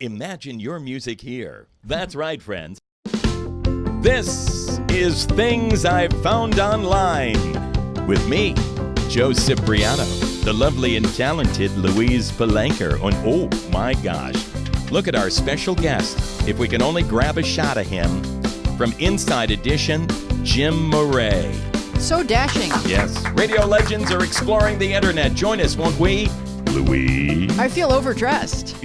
Imagine your music here. That's right, friends. This is Things I've Found Online with me, Joe Cipriano, the lovely and talented Louise Palanker. And oh my gosh, look at our special guest. If we can only grab a shot of him from Inside Edition, Jim Moret. So dashing. Yes. Radio legends are exploring the internet. Join us, won't we? Louise. I feel overdressed.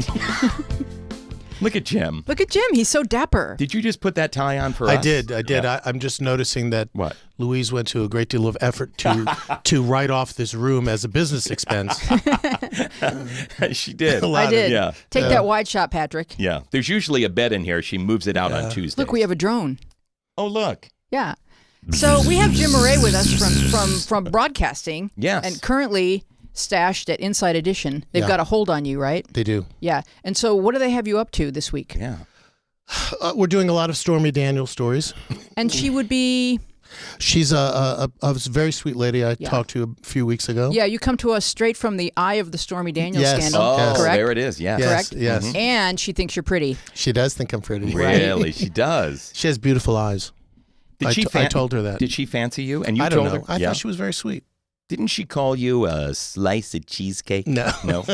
Look at Jim. Look at Jim. He's so dapper. Did you just put that tie on for us? I did. Yeah. I'm just noticing that What? Louise went to a great deal of effort to write off this room as a business expense. She did. I did. Yeah. Take that wide shot, Patrick. Yeah. There's usually a bed in here. She moves it out on Tuesdays. Look, we have a drone. Oh, look. Yeah. So we have Jim Moret with us from broadcasting. Yes. And currently stashed at Inside Edition. They've Yeah. got a hold on you, right? They do. Yeah. And so what do they have you up to this week? Yeah. We're doing a lot of Stormy Daniels stories. And she would be... She's a very sweet lady I talked to a few weeks ago. Yeah, you come to us straight from the eye of the Stormy Daniels Yes. scandal, Oh, correct? there it is. Yes. Yes, Correct? yes. And she thinks you're pretty. She does think I'm pretty. Really? She does. She has beautiful eyes. I told her that. Did she fancy you? And you I don't told know. her? I Yeah. thought she was very sweet. Didn't she call you a slice of cheesecake? No. No?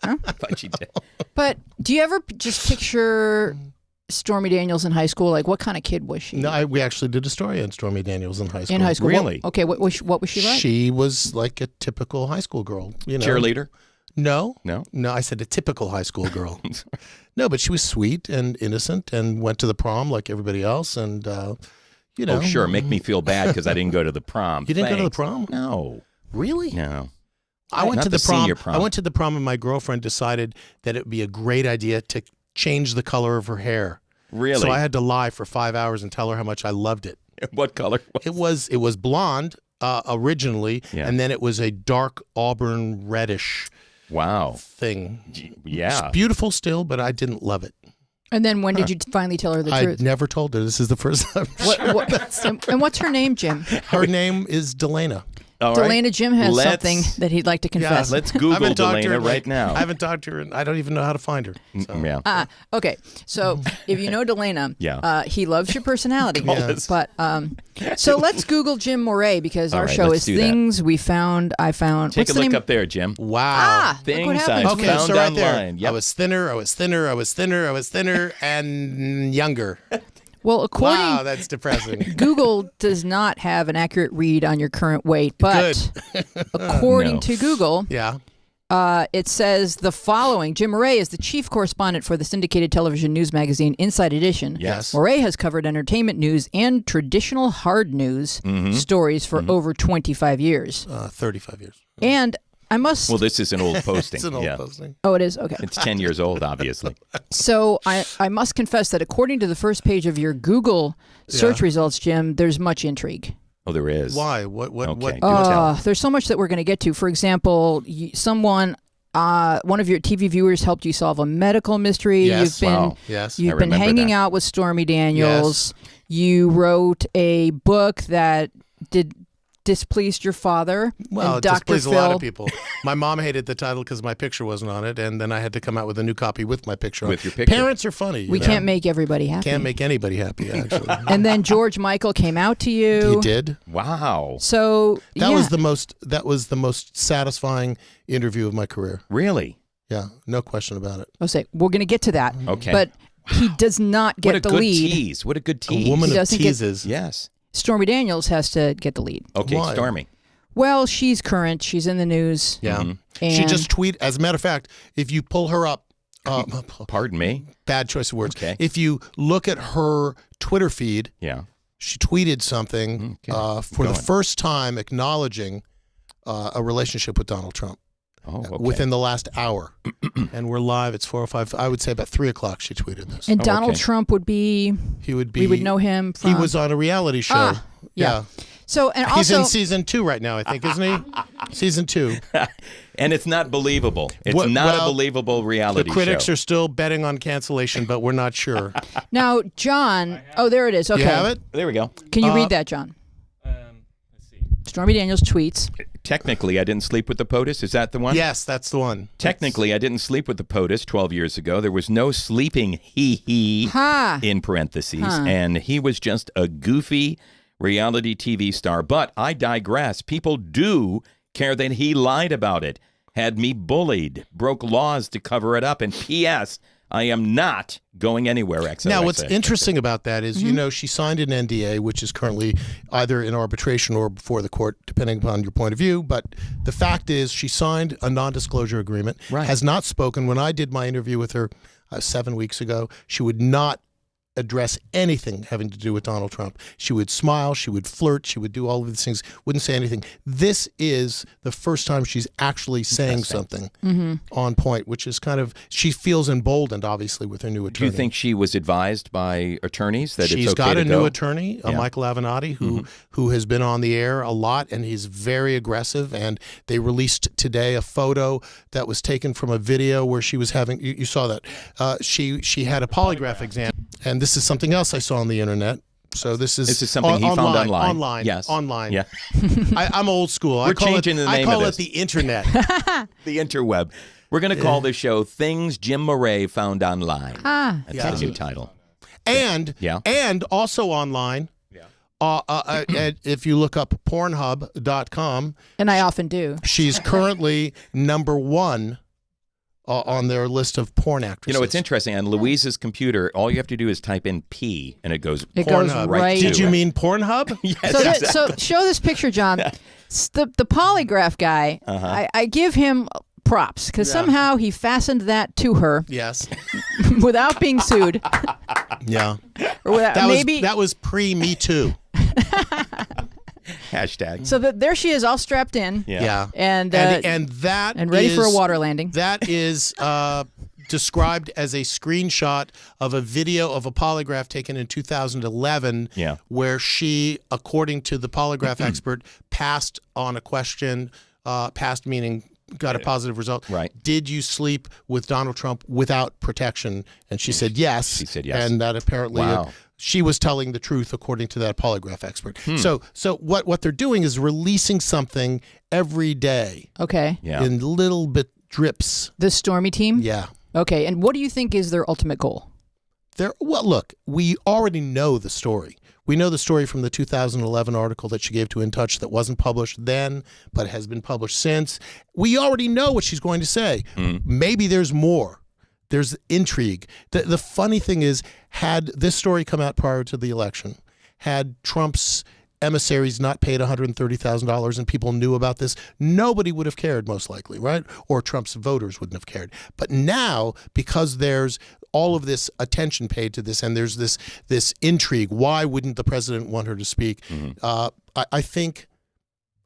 I thought she did. But do you ever just picture Stormy Daniels in high school? Like, what kind of kid was she? No, we actually did a story on Stormy Daniels in high school. In high school. Really? What was she like? She was like a typical high school girl. You know. Cheerleader? No. No? No, I said a typical high school girl. No, but she was sweet and innocent and went to the prom like everybody else. And, you know. Oh, sure. Make me feel bad because I didn't go to the prom. You didn't go to the Thanks. prom? No. Really? No. I went Not to the senior prom. I went to the prom and my girlfriend decided that it would be a great idea to change the color of her hair. Really? So I had to lie for 5 hours and tell her how much I loved it. What color? It was blonde originally, Yeah. and then it was a dark auburn reddish Wow. thing. Yeah. It's beautiful still, but I didn't love it. And then when did you finally tell her the I truth? never told her. This is the first time. And what's her name, Jim? Her name is Delana. All right. Delana, Jim has Let's- something that he'd like to confess. Let's I Google haven't talked to her Delana right now. I haven't talked to her, and I don't even know how to find her. So. Yeah. Okay, so if you know Delana, Yeah. he loves your personality. Yes. But so let's Google Jim Moret because All our right, show let's is do that. Things We Found, I Found. Take What's a the look name? up there, Jim. Wow. Look what Things happened. I've Okay, found so right online. there. Yep. I was thinner, I was thinner, I was thinner, I was thinner, and younger. Well, according Wow, that's depressing. Google does not have an accurate read on your current weight, but according No. to Google, Yeah. it says the following. Jim Moret is the chief correspondent for the syndicated television news magazine Inside Edition. Yes. Moret has covered entertainment news and traditional hard news stories for over 25 years. 35 years. And I must... Well, this is an old posting. It's an old yeah. posting. Oh, it is? Okay. It's 10 years old, obviously. So I must confess that according to the first page of your Google search results, Jim, there's much intrigue. Oh, there is. Why? What? Okay. Do tell. There's so much that we're going to get to. For example, one of your TV viewers helped you solve a medical mystery. Yes. You've been Wow. Yes. you've I been remember hanging that. out with Stormy Daniels. You wrote a book that displeased your father. Well, and it Dr. displeased Phil. a lot of people. My mom hated the title because my picture wasn't on it, and then I had to come out with a new copy with my picture on With it. your picture. Parents are funny. We can't make everybody happy. Can't make anybody happy, actually. And then George Michael came out to you. He did. Wow. So That was the most satisfying interview of my career. Really? Yeah, no question about it. I'll say we're going to get to that. Okay. But he does not get What a the good lead. tease. What a good tease. A woman He of doesn't get- teases. Yes. Stormy Daniels has to get the lead. Okay, Why? Stormy. Well, she's current. She's in the news. Yeah. Mhm. She And- just tweet. As a matter of fact, if you pull her up, Pardon me? bad choice of words. Okay. If you look at her Twitter feed, Yeah. she tweeted something Okay. for the Going. first time acknowledging a relationship with Donald Trump Oh, okay. within the last hour. And we're live. It's 4:05. I would say about 3 o'clock she tweeted this. And Oh, Donald okay. Trump would be, He would be. we would know him from. He was on a reality show. Ah, yeah. So, and He's also, in season 2 right now, I think, isn't he? Season 2. And it's not believable. It's What- not a well, believable The reality critics show. are still betting on cancellation, but we're not sure. now, John, oh, there it is. Okay. You have it? There we go. Can you read that, John? Let's see. Stormy Daniels tweets. Technically, I didn't sleep with the POTUS. Is that the one? Yes, that's the one. Technically, I didn't sleep with the POTUS 12 years ago. There was no sleeping he in parentheses, and he was just a goofy reality TV star. But I digress. People do care that he lied about it, had me bullied, broke laws to cover it up, and P.S., I am not going anywhere, XOXO. Now, what's interesting about that is, she signed an NDA, which is currently either in arbitration or before the court, depending upon your point of view. But the fact is, she signed a non-disclosure agreement, has not spoken. When I did my interview with her 7 weeks ago, she would not address anything having to do with Donald Trump. She would smile, she would flirt, she would do all of these things, wouldn't say anything. This is the first time she's actually saying something on point, which is kind of, she feels emboldened, obviously, with her new attorney. Do you think she was advised by attorneys that she's it's okay got to a go? new attorney, Michael Avenatti, who has been on the air a lot, and he's very aggressive. And they released today a photo that was taken from a video where she was having, you saw that, she had a polygraph exam. And this is something else I saw on the internet. So this is something he found online. Online. Yes. Online. Yeah. I'm old school. We're changing the name I call of it this. the internet. The interweb. We're going to call this show Things Jim Moret Found Online. That's the new title. And also online, if you look up Pornhub.com. And I often do. She's currently #1 on their list of porn actresses. You know, it's interesting. On Louise's computer, all you have to do is type in P, and it goes Pornhub. Right Did you mean Pornhub? Yes, so show this picture, John. The polygraph guy, I give him props because somehow he fastened that to her. Yes. Without being sued. Yeah. Or without, that was pre-Me Too. Hashtag. So there she is, all strapped in. Yeah. And ready for a water landing. That is described as a screenshot of a video of a polygraph taken in 2011 where she, according to the polygraph expert, passed on a question, passed meaning got a positive result. Right. Did you sleep with Donald Trump without protection? And she said yes. She said yes. And that apparently she was telling the truth according to that polygraph expert. So what they're doing is releasing something every day. Okay. Yeah. In little bit drips. The Stormy team? Yeah. Okay. And what do you think is their ultimate goal? Well, look, we already know the story. We know the story from the 2011 article that she gave to In Touch that wasn't published then, but has been published since. We already know what she's going to say. Maybe there's more. There's intrigue. The funny thing is, had this story come out prior to the election, had Trump's emissaries not paid $130,000 and people knew about this, nobody would have cared, most likely, right? Or Trump's voters wouldn't have cared. But now, because there's all of this attention paid to this and there's this intrigue, why wouldn't the president want her to speak? I think,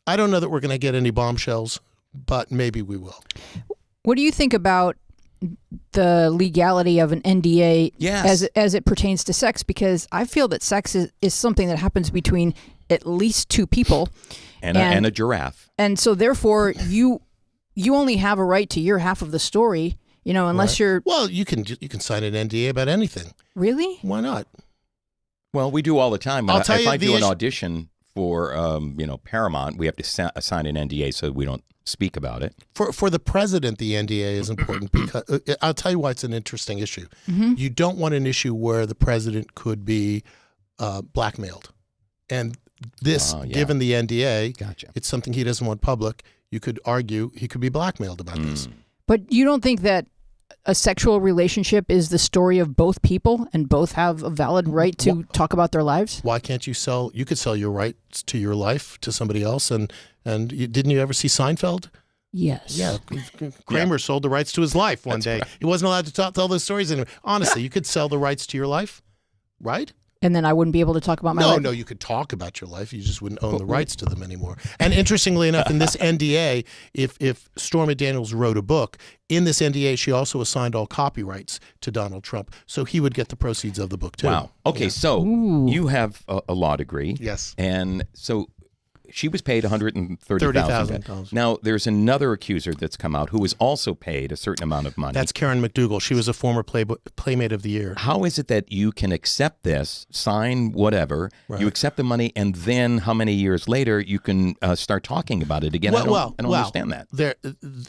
I don't know that we're going to get any bombshells, but maybe we will. What do you think about the legality of an NDA as it pertains to sex? Because I feel that sex is something that happens between at least two people. And a giraffe. And so therefore you only have a right to your half of the story, unless you're... Well, you can sign an NDA about anything. Really? Why not? Well, we do all the time. I'll tell if you I do an audition for Paramount, we have to sign an NDA so we don't speak about it. For the president, the NDA is important because I'll tell you why it's an interesting issue. You don't want an issue where the president could be blackmailed. And this, given the NDA, it's something he doesn't want public. You could argue he could be blackmailed about this. But you don't think that a sexual relationship is the story of both people and both have a valid right to talk about their lives? Why can't you could sell your rights to your life to somebody else? And didn't you ever see Seinfeld? Yes. Yeah. Kramer sold the rights to his life one day. He wasn't allowed to tell those stories anymore. Honestly, you could sell the rights to your life, right? And then I wouldn't be able to talk about my life? No, you could talk about your life. You just wouldn't own the rights to them anymore. And interestingly enough, in this NDA, if Stormy Daniels wrote a book, in this NDA, she also assigned all copyrights to Donald Trump. So he would get the proceeds of the book, too. Wow. Okay, so you have a law degree. Yes. And so she was paid $130,000. Now, there's another accuser that's come out who was also paid a certain amount of money. That's Karen McDougal. She was a former Playmate of the Year. How is it that you can accept this, sign whatever, you accept the money, and then how many years later you can start talking about it again? I don't understand that.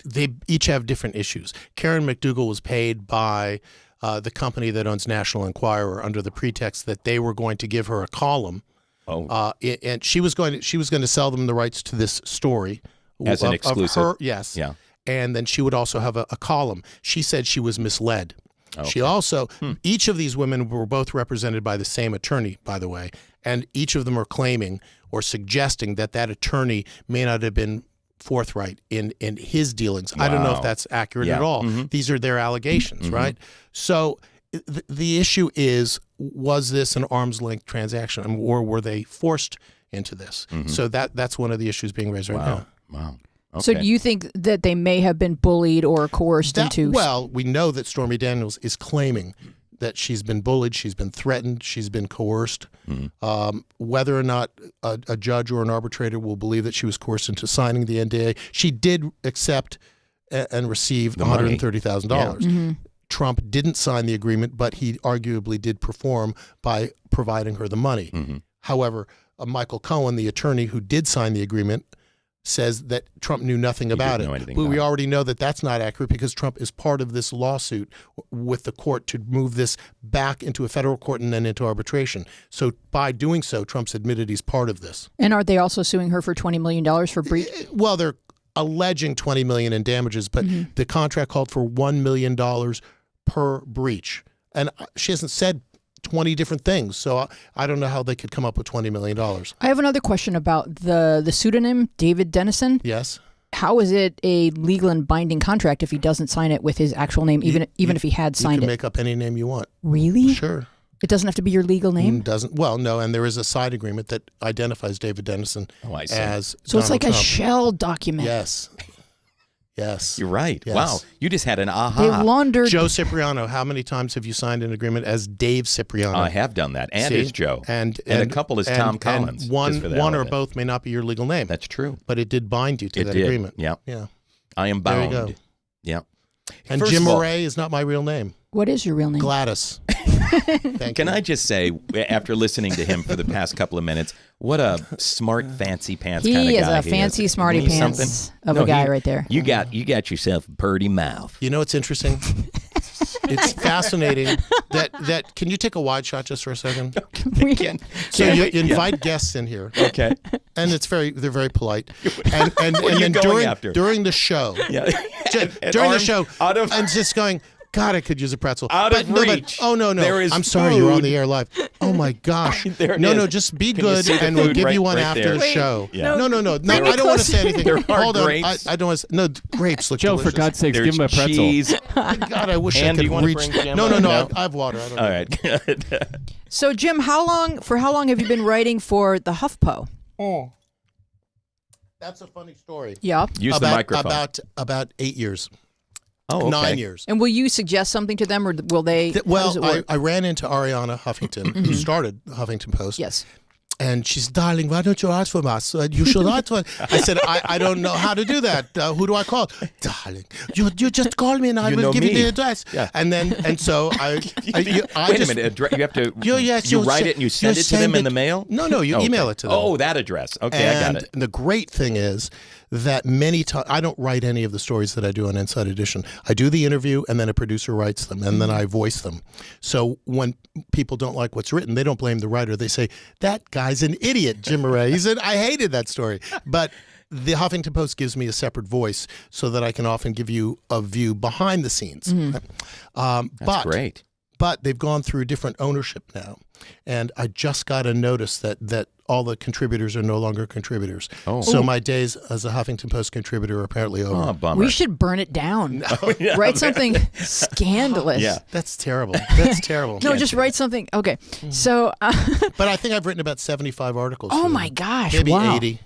They each have different issues. Karen McDougal was paid by the company that owns National Enquirer under the pretext that they were going to give her a column. And she was going to sell them the rights to this story as an exclusive. Of her, yes. Yeah. And then she would also have a column. She said she was misled. Okay. She also, each of these women were both represented by the same attorney, by the way, and each of them are claiming or suggesting that attorney may not have been forthright in his dealings. Wow. I don't know if that's accurate at all. These are their allegations, right? So the issue is, was this an arm's length transaction, or were they forced into this? So that's one of the issues being raised right now. Wow. Okay. So do you think that they may have been bullied or coerced into? Well, we know that Stormy Daniels is claiming that she's been bullied, she's been threatened, she's been coerced. Whether or not a judge or an arbitrator will believe that she was coerced into signing the NDA, she did accept and receive $130,000. Trump didn't sign the agreement, but he arguably did perform by providing her the money. However, Michael Cohen, the attorney who did sign the agreement, says that Trump knew nothing about it. But we already know that that's not accurate because Trump is part of this lawsuit with the court to move this back into a federal court and then into arbitration. So by doing so, Trump's admitted he's part of this. And are they also suing her for $20 million for breach? Well, they're alleging $20 million in damages, but the contract called for $1 million per breach. And she hasn't said 20 different things, so I don't know how they could come up with $20 million. I have another question about the pseudonym, David Dennison. Yes. How is it a legal and binding contract if he doesn't sign it with his actual name, even if he had signed it? You can make up any name you want. Really? Sure. It doesn't have to be your legal name? Well, no, and there is a side agreement that identifies David Dennison as So Donald it's like Trump. A shell document. Yes. Yes. You're right. Yes. Wow. You just had an aha. They laundered. Joe Cipriano, how many times have you signed an agreement as Dave Cipriano? I have done that. And as Joe. And a couple as Tom Collins. And one or both may not be your legal name. That's true. But it did bind you to that agreement. Yeah. Yeah. I am bound. There you go. Yeah. And Jim Moret is not my real name. What is your real name? Gladys. Can I just say, after listening to him for the past couple of minutes, what a smart, fancy pants kind of guy he is. A fancy, smarty pants of a guy right there. You got yourself a purty mouth. You know what's interesting? It's fascinating that can you take a wide shot just for a second? So you invite guests in here. Okay. And they're very polite. And then during the show. Yeah. During the show, I'm just going, God, I could use a pretzel. Out of reach. No. I'm sorry, you're on the air live. Oh my gosh. No, just be good, and we'll give you one after the show. Yeah. No. I don't want to say anything. Hold on. Grapes. I don't want to. No, grapes look Joe, delicious. for God's sakes, give him a pretzel. Cheese. God, I wish And I do you could want to reach. bring Jim No. up? I have water. I don't All know. right. Good. So, Jim, how long have you been writing for the HuffPo? Oh, that's a funny story. Yeah. Use the microphone. About 8 years. Oh, okay. 9 years. And will you suggest something to them, or will they? I ran into Ariana Huffington, who started the Huffington Post. Yes. And she's, darling, why don't you ask for us? You should ask for. I said, I don't know how to do that. Who do I call? Darling, you just call me and I will give you the address. Yeah. so I Wait a minute. You have to. You write it and you send it to them in the mail. No. You email it to them. Oh, that address. Okay, I got it. And the great thing is that many times I don't write any of the stories that I do on Inside Edition. I do the interview and then a producer writes them and then I voice them. So when people don't like what's written, they don't blame the writer. They say, that guy's an idiot, Jim Moret. He said, I hated that story. But the Huffington Post gives me a separate voice so that I can often give you a view behind the scenes. That's great. But they've gone through different ownership now. And I just got a notice that all the contributors are no longer contributors. Oh. So my days as a Huffington Post contributor are apparently over. Oh, bummer. We should burn it down. Write something scandalous. Yeah, that's terrible. No, just write something. Okay. So. But I think I've written about 75 articles. Oh my gosh! Maybe wow. 80.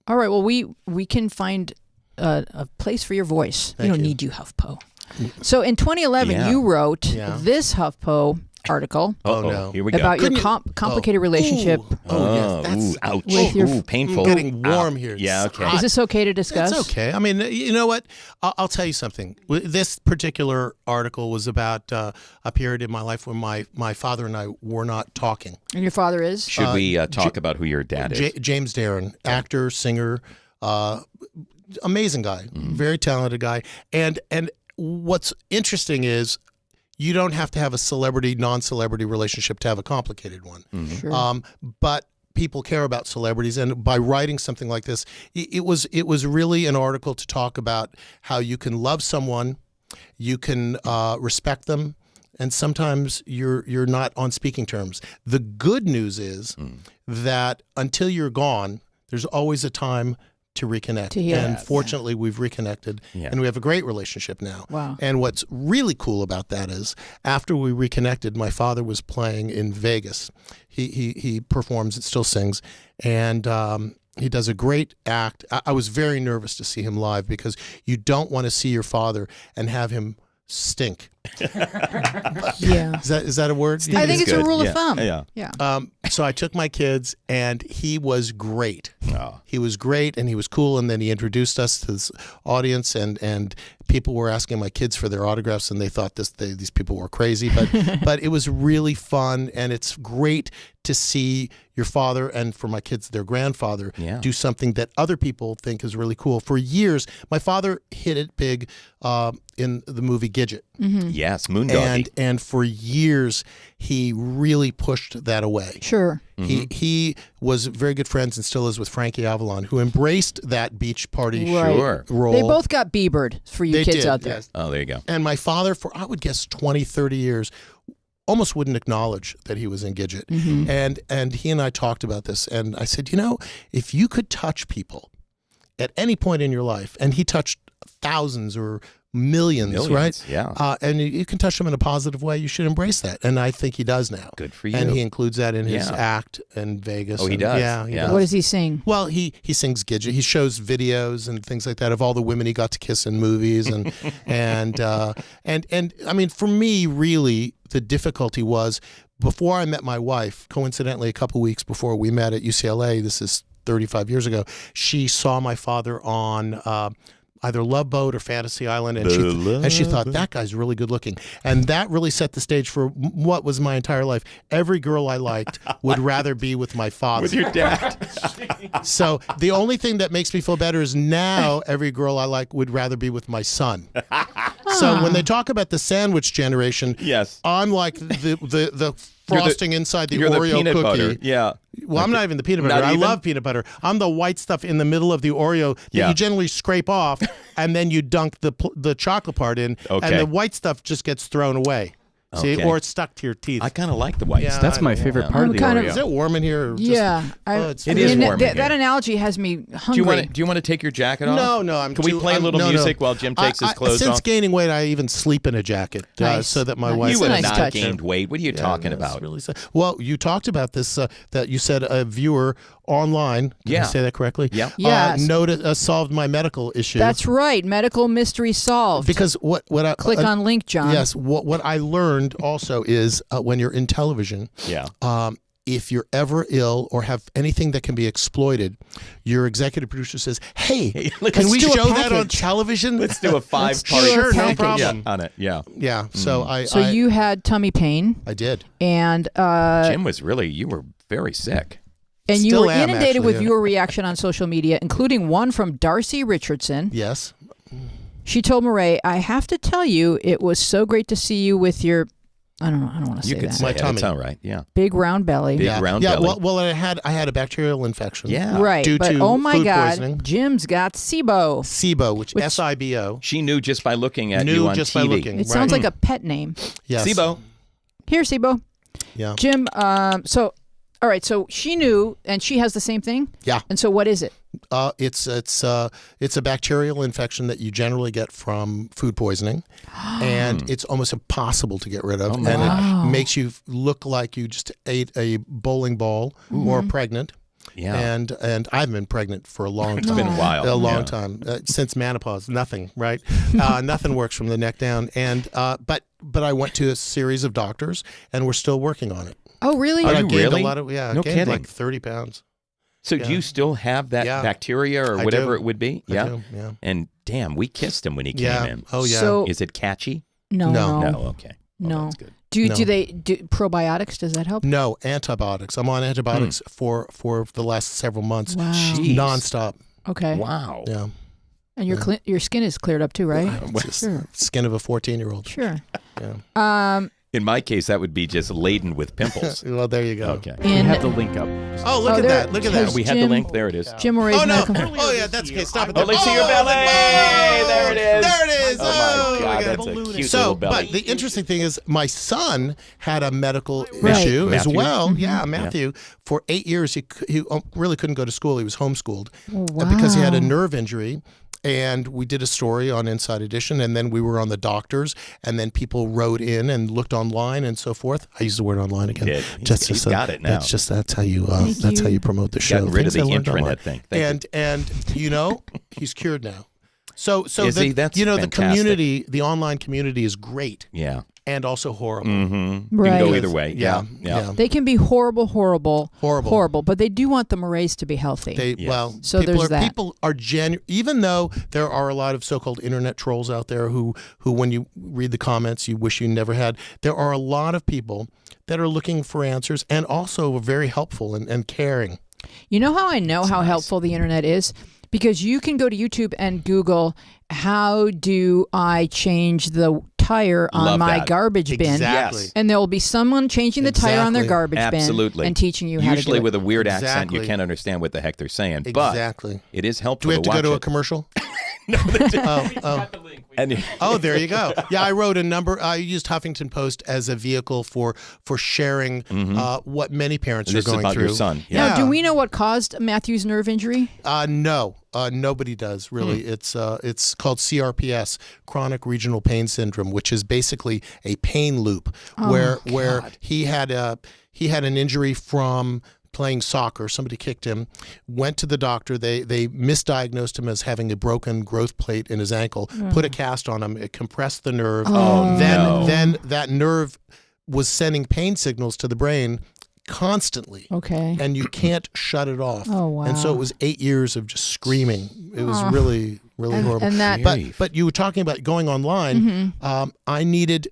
All right. Well, we can find a place for your voice. We don't need you, HuffPo. So in 2011, you wrote this HuffPo article. No. Here we go. About your complicated relationship. Yes. Ouch. With your painful. Getting warm here. Yeah, okay. Is this okay to discuss? It's okay. I mean, you know what? I'll tell you something. This particular article was about a period in my life when my father and I were not talking. And your father is? Should we talk about who your dad is? James Darren, actor, singer, amazing guy, very talented guy. And what's interesting is you don't have to have a celebrity, non-celebrity relationship to have a complicated one. Sure. But people care about celebrities, and by writing something like this, it was really an article to talk about how you can love someone, you can respect them, and sometimes you're not on speaking terms. The good news is that until you're gone, there's always a time to reconnect. And fortunately, we've reconnected, and we have a great relationship now. Wow. And what's really cool about that is after we reconnected, my father was playing in Vegas. He performs and still sings, and he does a great act. I was very nervous to see him live because you don't want to see your father and have him stink. Yeah. Is that a word? I think it's good. a rule of thumb. Yeah. So I took my kids, and he was great. Oh. He was great, and he was cool, and then he introduced us to this audience, and people were asking my kids for their autographs, and they thought these people were crazy, but it was really fun, and it's great to see your father, and for my kids, their grandfather, do something that other people think is really cool. For years, my father hit it big in the movie Gidget. Yes, Moondoggie. And for years, he really pushed that away. Sure. He was very good friends and still is with Frankie Avalon, who embraced that beach party role. They both got Biebered for you kids out there. Yes. Oh, there you go. And my father, for I would guess 20, 30 years, almost wouldn't acknowledge that he was in Gidget. And he and I talked about this, and I said, if you could touch people at any point in your life, and he touched thousands or millions, right? Yeah. And you can touch them in a positive way. You should embrace that. And I think he does now. Good for you. And he includes that in his act in Vegas. Oh, he does? Yeah, he does. What does he sing? Well, he sings Gidget. He shows videos and things like that of all the women he got to kiss in movies. And I mean, for me, really, the difficulty was before I met my wife, coincidentally, a couple weeks before we met at UCLA, this is 35 years ago, she saw my father on either Love Boat or Fantasy Island, and she thought, that guy's really good looking. And that really set the stage for what was my entire life. Every girl I liked would rather be with my father. With your dad. So the only thing that makes me feel better is now every girl I like would rather be with my son. So when they talk about the sandwich generation, I'm like the frosting inside the Oreo the peanut cookie. Butter. Yeah. Well, I'm not even the peanut butter. I love peanut butter. I'm the white stuff in the middle of the Oreo that you generally scrape off, and then you dunk the chocolate part in, and the white stuff just gets thrown away. See, or it's stuck to your teeth. I kind of like the white stuff. That's my favorite part of the Oreo. Is it warm in here? Or just, it is warm in here. That analogy has me hungry. Do you want to take your jacket off? No. Can we play a little music while Jim takes his clothes off? Since gaining weight, I even sleep in a jacket so that my wife. You would have nice not gained weight. What are you talking about? Really sad. Well, you talked about this that you said a viewer online. Did I say that correctly? Yeah. Yes. Solved my medical issue. That's right. Medical mystery solved. Because what I click on link, John. Yes. What I learned also is when you're in television. Yeah. If you're ever ill or have anything that can be exploited, your executive producer says, "Hey, can we show that on television? Let's do a 5-part Sure, no problem. on it." Yeah. Yeah. So you had tummy pain. I did. And Jim you were very sick. And Still you were am, inundated actually, with viewer reaction on social media, including one from Darcy Richardson. Yes. She told Moret, "I have to tell you, it was so great to see you with your." I don't want to say that. You could say my it. tummy. It's all right. Yeah. Big round belly. Big round belly. Well, I had a bacterial infection. Yeah. Right. Due but to oh my food God, poisoning. Jim's got SIBO. SIBO, which SIBO. She knew just by looking at you on TV. By looking. It sounds like a pet name. Yes. SIBO. Here, SIBO. Yeah. Jim. All right. So she knew, and she has the same thing. Yeah. And so what is it? It's a bacterial infection that you generally get from food poisoning, and it's almost impossible to get rid of. It makes you look like you just ate a bowling ball or pregnant. Yeah. And I've been pregnant for a long time. It's been a while. A long time. Since menopause. Nothing, right? Nothing works from the neck down. And but I went to a series of doctors, and we're still working on it. Oh, really? Are I you gained really? a lot of, I No gained kidding. like 30 pounds. So do you still have that bacteria or I whatever do. it would be? I do, yeah. And damn, we kissed him when he came in. Oh, yeah. So, Is it catchy? no. No. Okay. Well, No. that's good. Do they do probiotics? Does that help? No, antibiotics. I'm on antibiotics for the last several months. Wow. Jeez. Nonstop. Okay. Wow. Yeah. And your skin is cleared up too, right? It's just Sure. skin of a 14-year-old. Sure. Yeah. In my case, that would be just laden with pimples. Well, there you go. Okay. We have the link up. Oh, look at there- that. Look at that. Jim- We have the link. There it is. Jim Moret's Oh, no. medical. Oh, yeah, that's okay. Stop it. Oh, let's see your belly. There it is. There it is. Oh, my God. my That's a God. cute So, little belly. but the interesting thing is my son had a medical Right. issue as Matthew? well. Yeah, Matthew. For 8 years, he really couldn't go to school. He was homeschooled Wow. because he had a nerve injury. And we did a story on Inside Edition, and then we were on the doctors, and then people wrote in and looked online and so forth. I use the word online again. Did. He's got it now. That's how you how you promote the show. Gotten rid of Things the I learned intranet online. thing. Thank And you know, he's cured now. So Is he? That's the fantastic. community, the online community is great Yeah. and also horrible. Mm-hmm. Right. You can go either way. Yeah, Yeah. yeah. They can be horrible, but they do want the Morets to be healthy. Yes. Well, So people there's are, that. people are even though there are a lot of so-called internet trolls out there who when you read the comments you wish you never had, there are a lot of people that are looking for answers and also very helpful and caring. You know how I know how helpful the internet is? Because you can go to YouTube and Google, how do I change the tire on Love my that. garbage bin? Exactly. Yes. And there will be someone changing the tire on their Exactly. garbage Absolutely. bin and teaching you how to Usually do it. with a weird accent, you Exactly. can't understand what the heck they're saying. Exactly. But it is Do helpful we have to watch go to a it. commercial? Oh. And Oh, there you go. Yeah, I wrote a number. I used Huffington Post as a vehicle for sharing what many parents this are is going about through. your son. Yeah. Now, do we know what caused Matthew's nerve injury? No, nobody does really. It's called CRPS, chronic regional pain syndrome, which is basically a pain loop where he had an injury from playing soccer. Somebody kicked him, went to the doctor. They misdiagnosed him as having a broken growth plate in his ankle, put a cast on him. It compressed the nerve. Then that nerve was sending pain signals to the brain constantly. Okay. And you can't shut it off. Oh, wow. And so it was 8 years of just screaming. It was really horrible. And that, But you were talking about going online.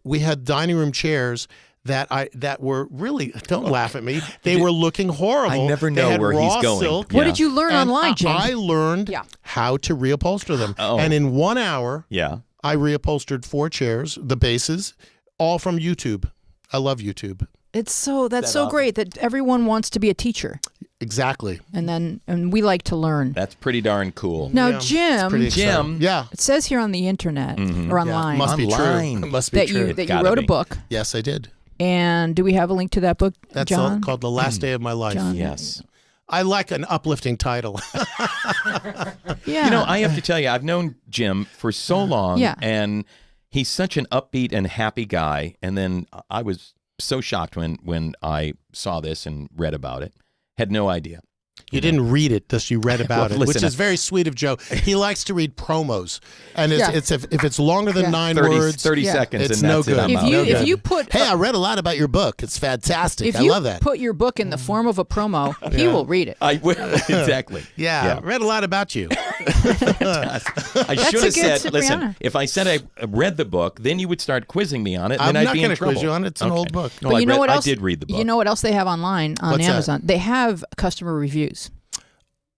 We had dining room chairs that were really, don't laugh at me, they were looking horrible. I never They know had where he's raw going. silk. what Yeah. did you learn And online, Jim? I learned how to reupholster them. Oh. And in 1 hour, Yeah. I reupholstered 4 chairs, the bases, all from YouTube. I love YouTube. That's so great that everyone wants to be a teacher, Exactly. and we like to learn. That's pretty darn cool. Now, Yeah, it's Jim, pretty exciting. Jim. Yeah. it says here on the internet or online Must be Online. true. It must be that true. you Gotta wrote a be. book. Yes, I did. And do we have a link to that book, That's John? called The Last Day of My Life. John. Yes. I like an uplifting title. Yeah. You know, I have to tell you, I've known Jim for so long, Yeah. and he's such an upbeat and happy guy. And then I was so shocked when I saw this and read about it. Had no idea. You didn't read it, just you read about Well, it, which listen, is very sweet of Joe. He likes to read promos, and Yeah. if it's longer than 9 30 words, 30 Yeah. seconds, it's and no that's good. it. I'm if out. you No if good. you put hey, I read a lot about your book. It's fantastic. if I you love that. put your book in the form of a promo, he will read it. I will. Exactly. Yeah, I read a lot about you. I should a have good said, listen, Cipriano. if I said I read the book, then you would start quizzing me on it, and I'm then I'd not be in gonna trouble. quiz you on it. It's an Okay. old book. No, But I you know read- what else? I did read the book. You know what else they have online on What's that? Amazon? They have customer reviews,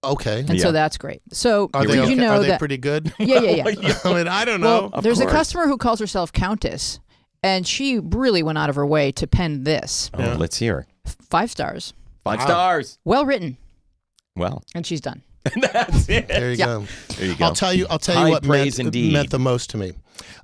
Okay. and so Yeah. that's great. So Are did they you okay? know Are they that? pretty good? Yeah. I mean, I don't know. Well, there's a course. customer who calls herself Countess, and she really went out of her way to pen this. Oh, let's hear. 5 stars, 5 stars. well written, Well, and she's done. that's it. There you go. There you go. I'll tell you High what praise meant indeed. the most to me.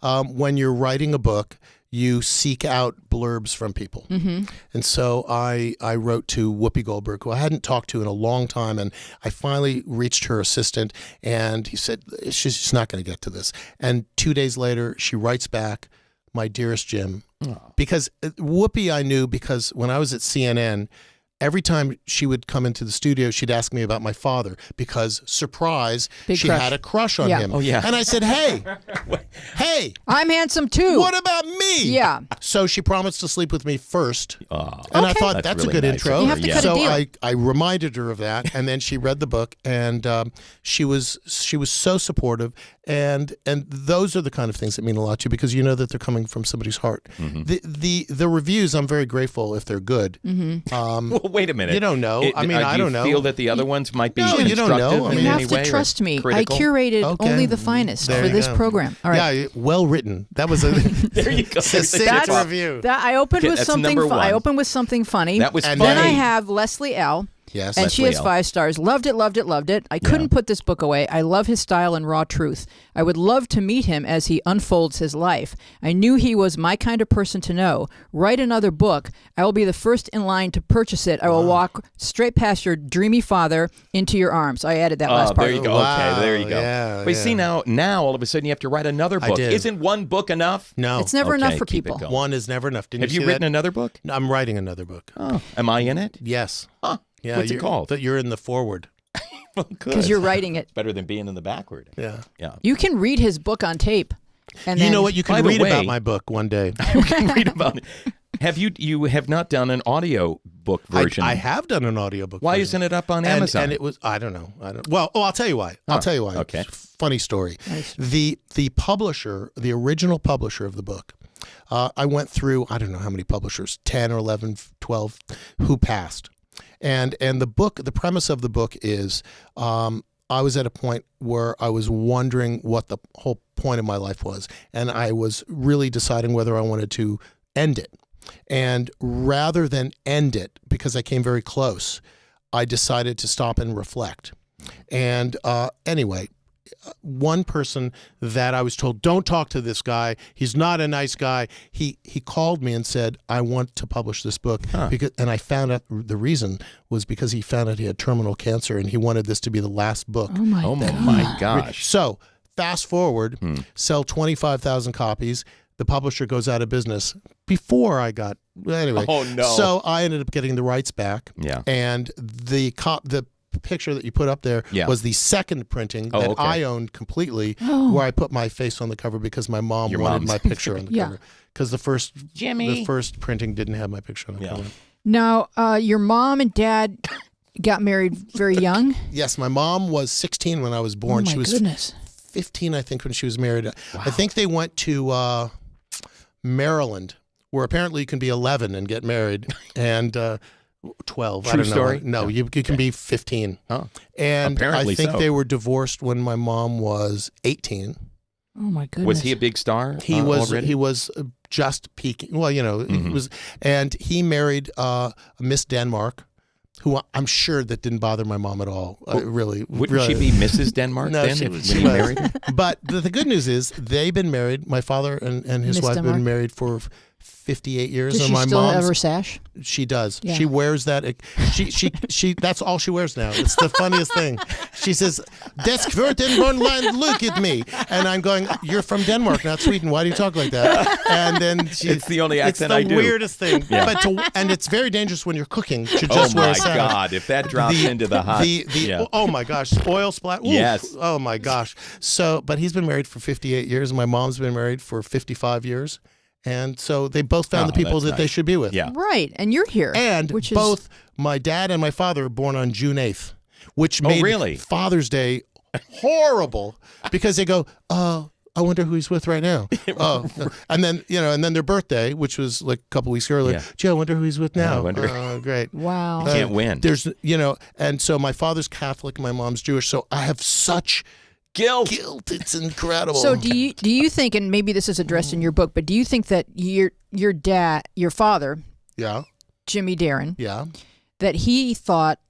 When you're writing a book, you seek out blurbs from people. Mm-hmm. And so I wrote to Whoopi Goldberg, who I hadn't talked to in a long time, and I finally reached her assistant, and he said, she's just not going to get to this. And 2 days later, she writes back, "My dearest Jim," because Whoopi I knew because when I was at CNN, every time she would come into the studio, she'd ask me about my father because, surprise, she crush. had a crush on him. Oh, yeah. And I said, hey, I'm handsome too. what about me? Yeah. So she promised to sleep with me first. Oh, and I thought, that's that's really a good nice intro. of her, You have to cut a so deal. I reminded her of that, and then she read the book, and she was so supportive, and those are the kind of things that mean a lot to you because you know that they're coming from somebody's heart. The reviews, I'm very grateful if they're good. Well, wait a minute. You don't know. I don't know. Do you feel that the other ones might be No, you don't constructive know. I in mean, You any have to way, or trust me. critical? I curated Okay. only the finest There for you this go. program. All right. Yeah, well written. That was a There you go. succinct That's- review. That I opened Okay, with that's something. number one. I opened with something funny. That was And Then funny. I have Leslie L. Yes. And she Leslie has L. 5 stars. Loved it, loved it, loved it. I couldn't put this book away. I love his style and raw truth. I would love to meet him as he unfolds his life. I knew he was my kind of person to know. Write another book. I will be the first in line to purchase it. I will walk straight past your dreamy father into your arms. I added that last part. There you go. Wow, Okay, there you go. yeah, But yeah. see, now all of a sudden you have to write another book. did. Isn't one book enough? No. It's never Okay, enough for keep it people. going. One is never enough. Didn't Have you you see written that? another book? I'm writing another book. Oh, am I in it? Yes. Huh. Yeah. What's it called? That you're in the forward. Well, good. Because you're writing it. Better than being in the backward. Yeah. Yeah. You can read his book on tape. And You then, know what? You By can the read way- about my book one day. You can read about it. You have not done an audio book version. I have done an audiobook. Why version. isn't it up on And- Amazon? And it was, I don't know. Well, I'll tell you why. okay. Funny story. Nice. The publisher, the original publisher of the book, I went through, I don't know how many publishers, 10 or 11, 12, who passed. And the premise of the book is, I was at a point where I was wondering what the whole point of my life was. And I was really deciding whether I wanted to end it. And rather than end it, because I came very close, I decided to stop and reflect. And anyway, one person that I was told, don't talk to this guy. He's not a nice guy. He called me and said, I want to publish this book. And I found out the reason was because he found out he had terminal cancer and he wanted this to be the last book. Oh my oh God. my gosh. So fast forward, sell 25,000 copies. The publisher goes out of business before I got, anyway. Oh, no. So I ended up getting the rights back. Yeah. And the picture that you put up there was the second printing that okay. I owned completely, where I put my face on the cover because my mom Your wanted mom's. my picture on the Yeah. cover. Because the first Jimmy. the first printing didn't have my picture on the cover. Now, your mom and dad got married very young. Yes, my mom was 16 when I was born. Oh my She was goodness. 15, I think, when she was married. I think they went to Maryland, where apparently you can be 11 and get married, and 12. I True don't know. story? No, you can be 15. Oh. And Apparently I think so. they were divorced when my mom was 18. Oh my goodness. Was he a big star? He was already? he was just peaking. Well, you know, he was, and he married Miss Denmark, who I'm sure that didn't bother my mom at all. Really, Wouldn't she be Mrs. Denmark No, then she if, was- when she he was. married her? But the good news is they've been married. My father and his Miss wife have Denmark. been married for 58 years. Does and she my still mom's, have her sash? She does. Yeah. She wears that. She. That's all she wears now. It's the funniest thing. She says, "Das Quertenbornland, look at me," and I'm going, "You're from Denmark, not Sweden. Why do you talk like that?" And then It's the only accent I It's the do. weirdest thing. Yeah. But and it's very dangerous when you're cooking to Oh just wear my a sash. God! If that drops into the hot, yeah. Oh my gosh, oil splat. Ooh. Yes. Oh my gosh. So, but he's been married for 58 years, and my mom's been married for 55 years, and so they both found the people that's that they nice. should be with. Yeah. Right. And you're here. And which both my dad and my father were born on June 8th, which made really? Father's Day horrible because they go, I wonder who he's with right now. And then, and then their birthday, which was like a couple weeks earlier. Yeah. Gee, I wonder who he's with now. I wonder. Great. Wow. Can't win. There's, and so my father's Catholic, my mom's Jewish, so I have such Guilt. It's incredible. So do you think, and maybe this is addressed in your book, but do you think that your dad, your father, Yeah. Jimmy Darren, Yeah. that he thought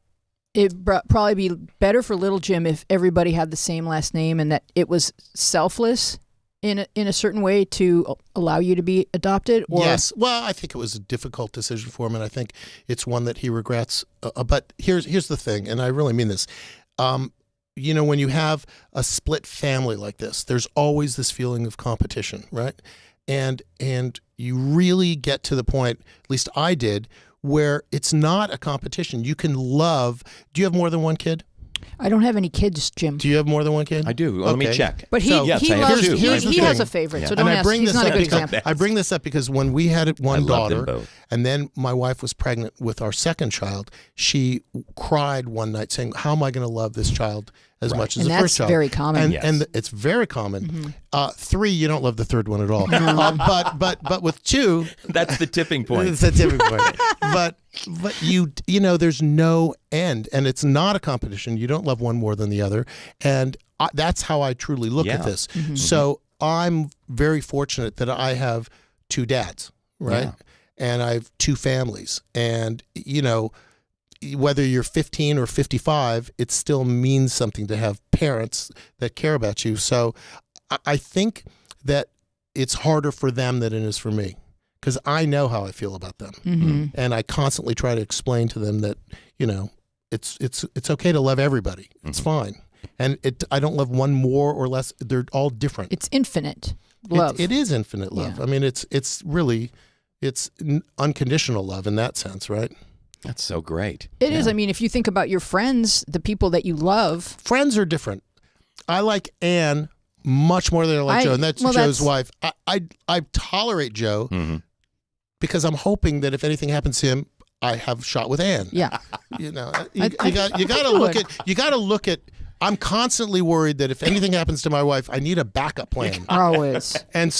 it'd probably be better for little Jim if everybody had the same last name, and that it was selfless in a certain way to allow you to be adopted? Or? Yes. Well, I think it was a difficult decision for him, and I think it's one that he regrets. But here's the thing, and I really mean this. When you have a split family like this, there's always this feeling of competition, right? And you really get to the point, at least I did, where it's not a competition. You can love. Do you have more than one kid? I don't have any kids, Jim. Do you have more than one kid? I do. Let me check. But he, So- Yes, he I have loves, two. Here's the he has thing. a favorite, so And don't I ask. bring He's this not a up good because example. I bring this up because when we had I one love them daughter, both. and then my wife was pregnant with our second child, she cried one night saying, "How am I going to love this child as much as And the that's first child?" very common. And, Yes. and it's very common. 3, you don't love the third one at all. But with 2, That's the tipping point. it's a tipping point. But you know, there's no end, and it's not a competition. You don't love one more than the other, and that's how I truly look at Yeah. this. So I'm very fortunate that I have 2 dads, right? Yeah. And I have 2 families, and you know, whether you're 15 or 55, it still means something to have parents that care about you. So I think that it's harder for them than it is for me, because I know how I feel about them, and I constantly try to explain to them that, you know, it's okay to love everybody. It's fine, and I don't love one more or less. They're all different. It's infinite love. It is infinite love. Yeah. I mean, it's really unconditional love in that sense, right? That's so great. It is. I mean, if you think about your friends, the people that you love. Friends are different. I like Anne much more than I like Joe, and that's Joe's wife. I tolerate Joe because I'm hoping that if anything happens to him, I have a shot with Anne. Yeah. You know, you got to look at. I'm constantly worried that if anything happens to my wife, I need a backup plan. Always. And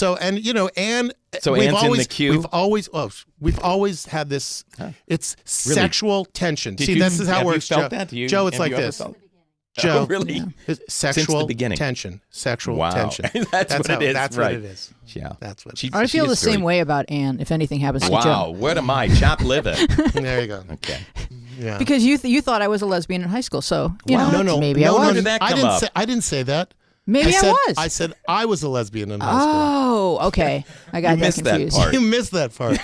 you know, Anne. So Anne's in the queue? We've always had this. It's Really? sexual tension. Did See, you- this is how have it you works, felt Joe. that? Joe, it's Have like you ever this. felt- Joe, Oh, really? sexual beginning. tension. Sexual Wow. tension. That's what it is, That's right. what it is. Yeah. That's what. I feel the is same great. way about Anne if anything happens to Wow. Joe. What am I? Chopped liver. There you go. Okay. Yeah. Because you thought I was a lesbian in high school, so you know no, maybe no, I was. Where did that come up? I didn't say that. Maybe I was. I said I was a lesbian in high school. Oh, okay. I got You that missed that confused. part. You missed that part.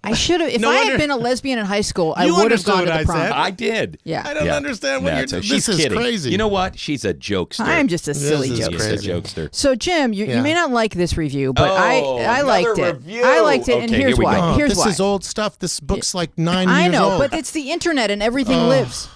I should have. If No I wonder- had been a lesbian in high school, I You would have understood gone to what the I prom. said. I did. Yeah. I don't understand what Yeah, you're so doing. she's This is kidding. crazy. You know what? She's a jokester. I'm just a silly This is jokester. She's a jokester. So Jim, you Yeah. may not like this review, but I another liked it. review. I liked it, and Okay, here's here we why. go. Here's this why. is old stuff. This book's like 9 I years know, old. but it's the internet and everything lives.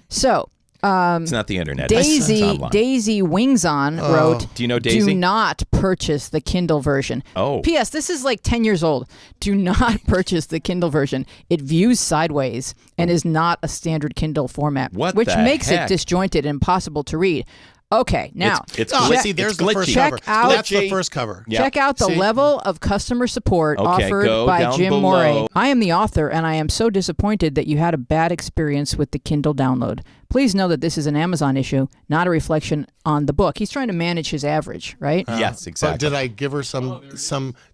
So It's not the internet. It's online. Daisy Wingson wrote, Do you know Daisy? Do not purchase the Kindle version. Oh. P.S. This is like 10 years old. Do not purchase the Kindle version. It views sideways and is not a standard Kindle format, What which the makes heck? it disjointed and impossible to read. Okay, now It's Oh, glitchy. see, there's It's the first glitchy. cover. Check out- That's the first cover. Yeah. check out the See? level of customer support Okay, offered go by down Jim below. Moret. I am the author, and I am so disappointed that you had a bad experience with the Kindle download. Please know that this is an Amazon issue, not a reflection on the book. He's trying to manage his average, right? Yes, But exactly. did I give her some?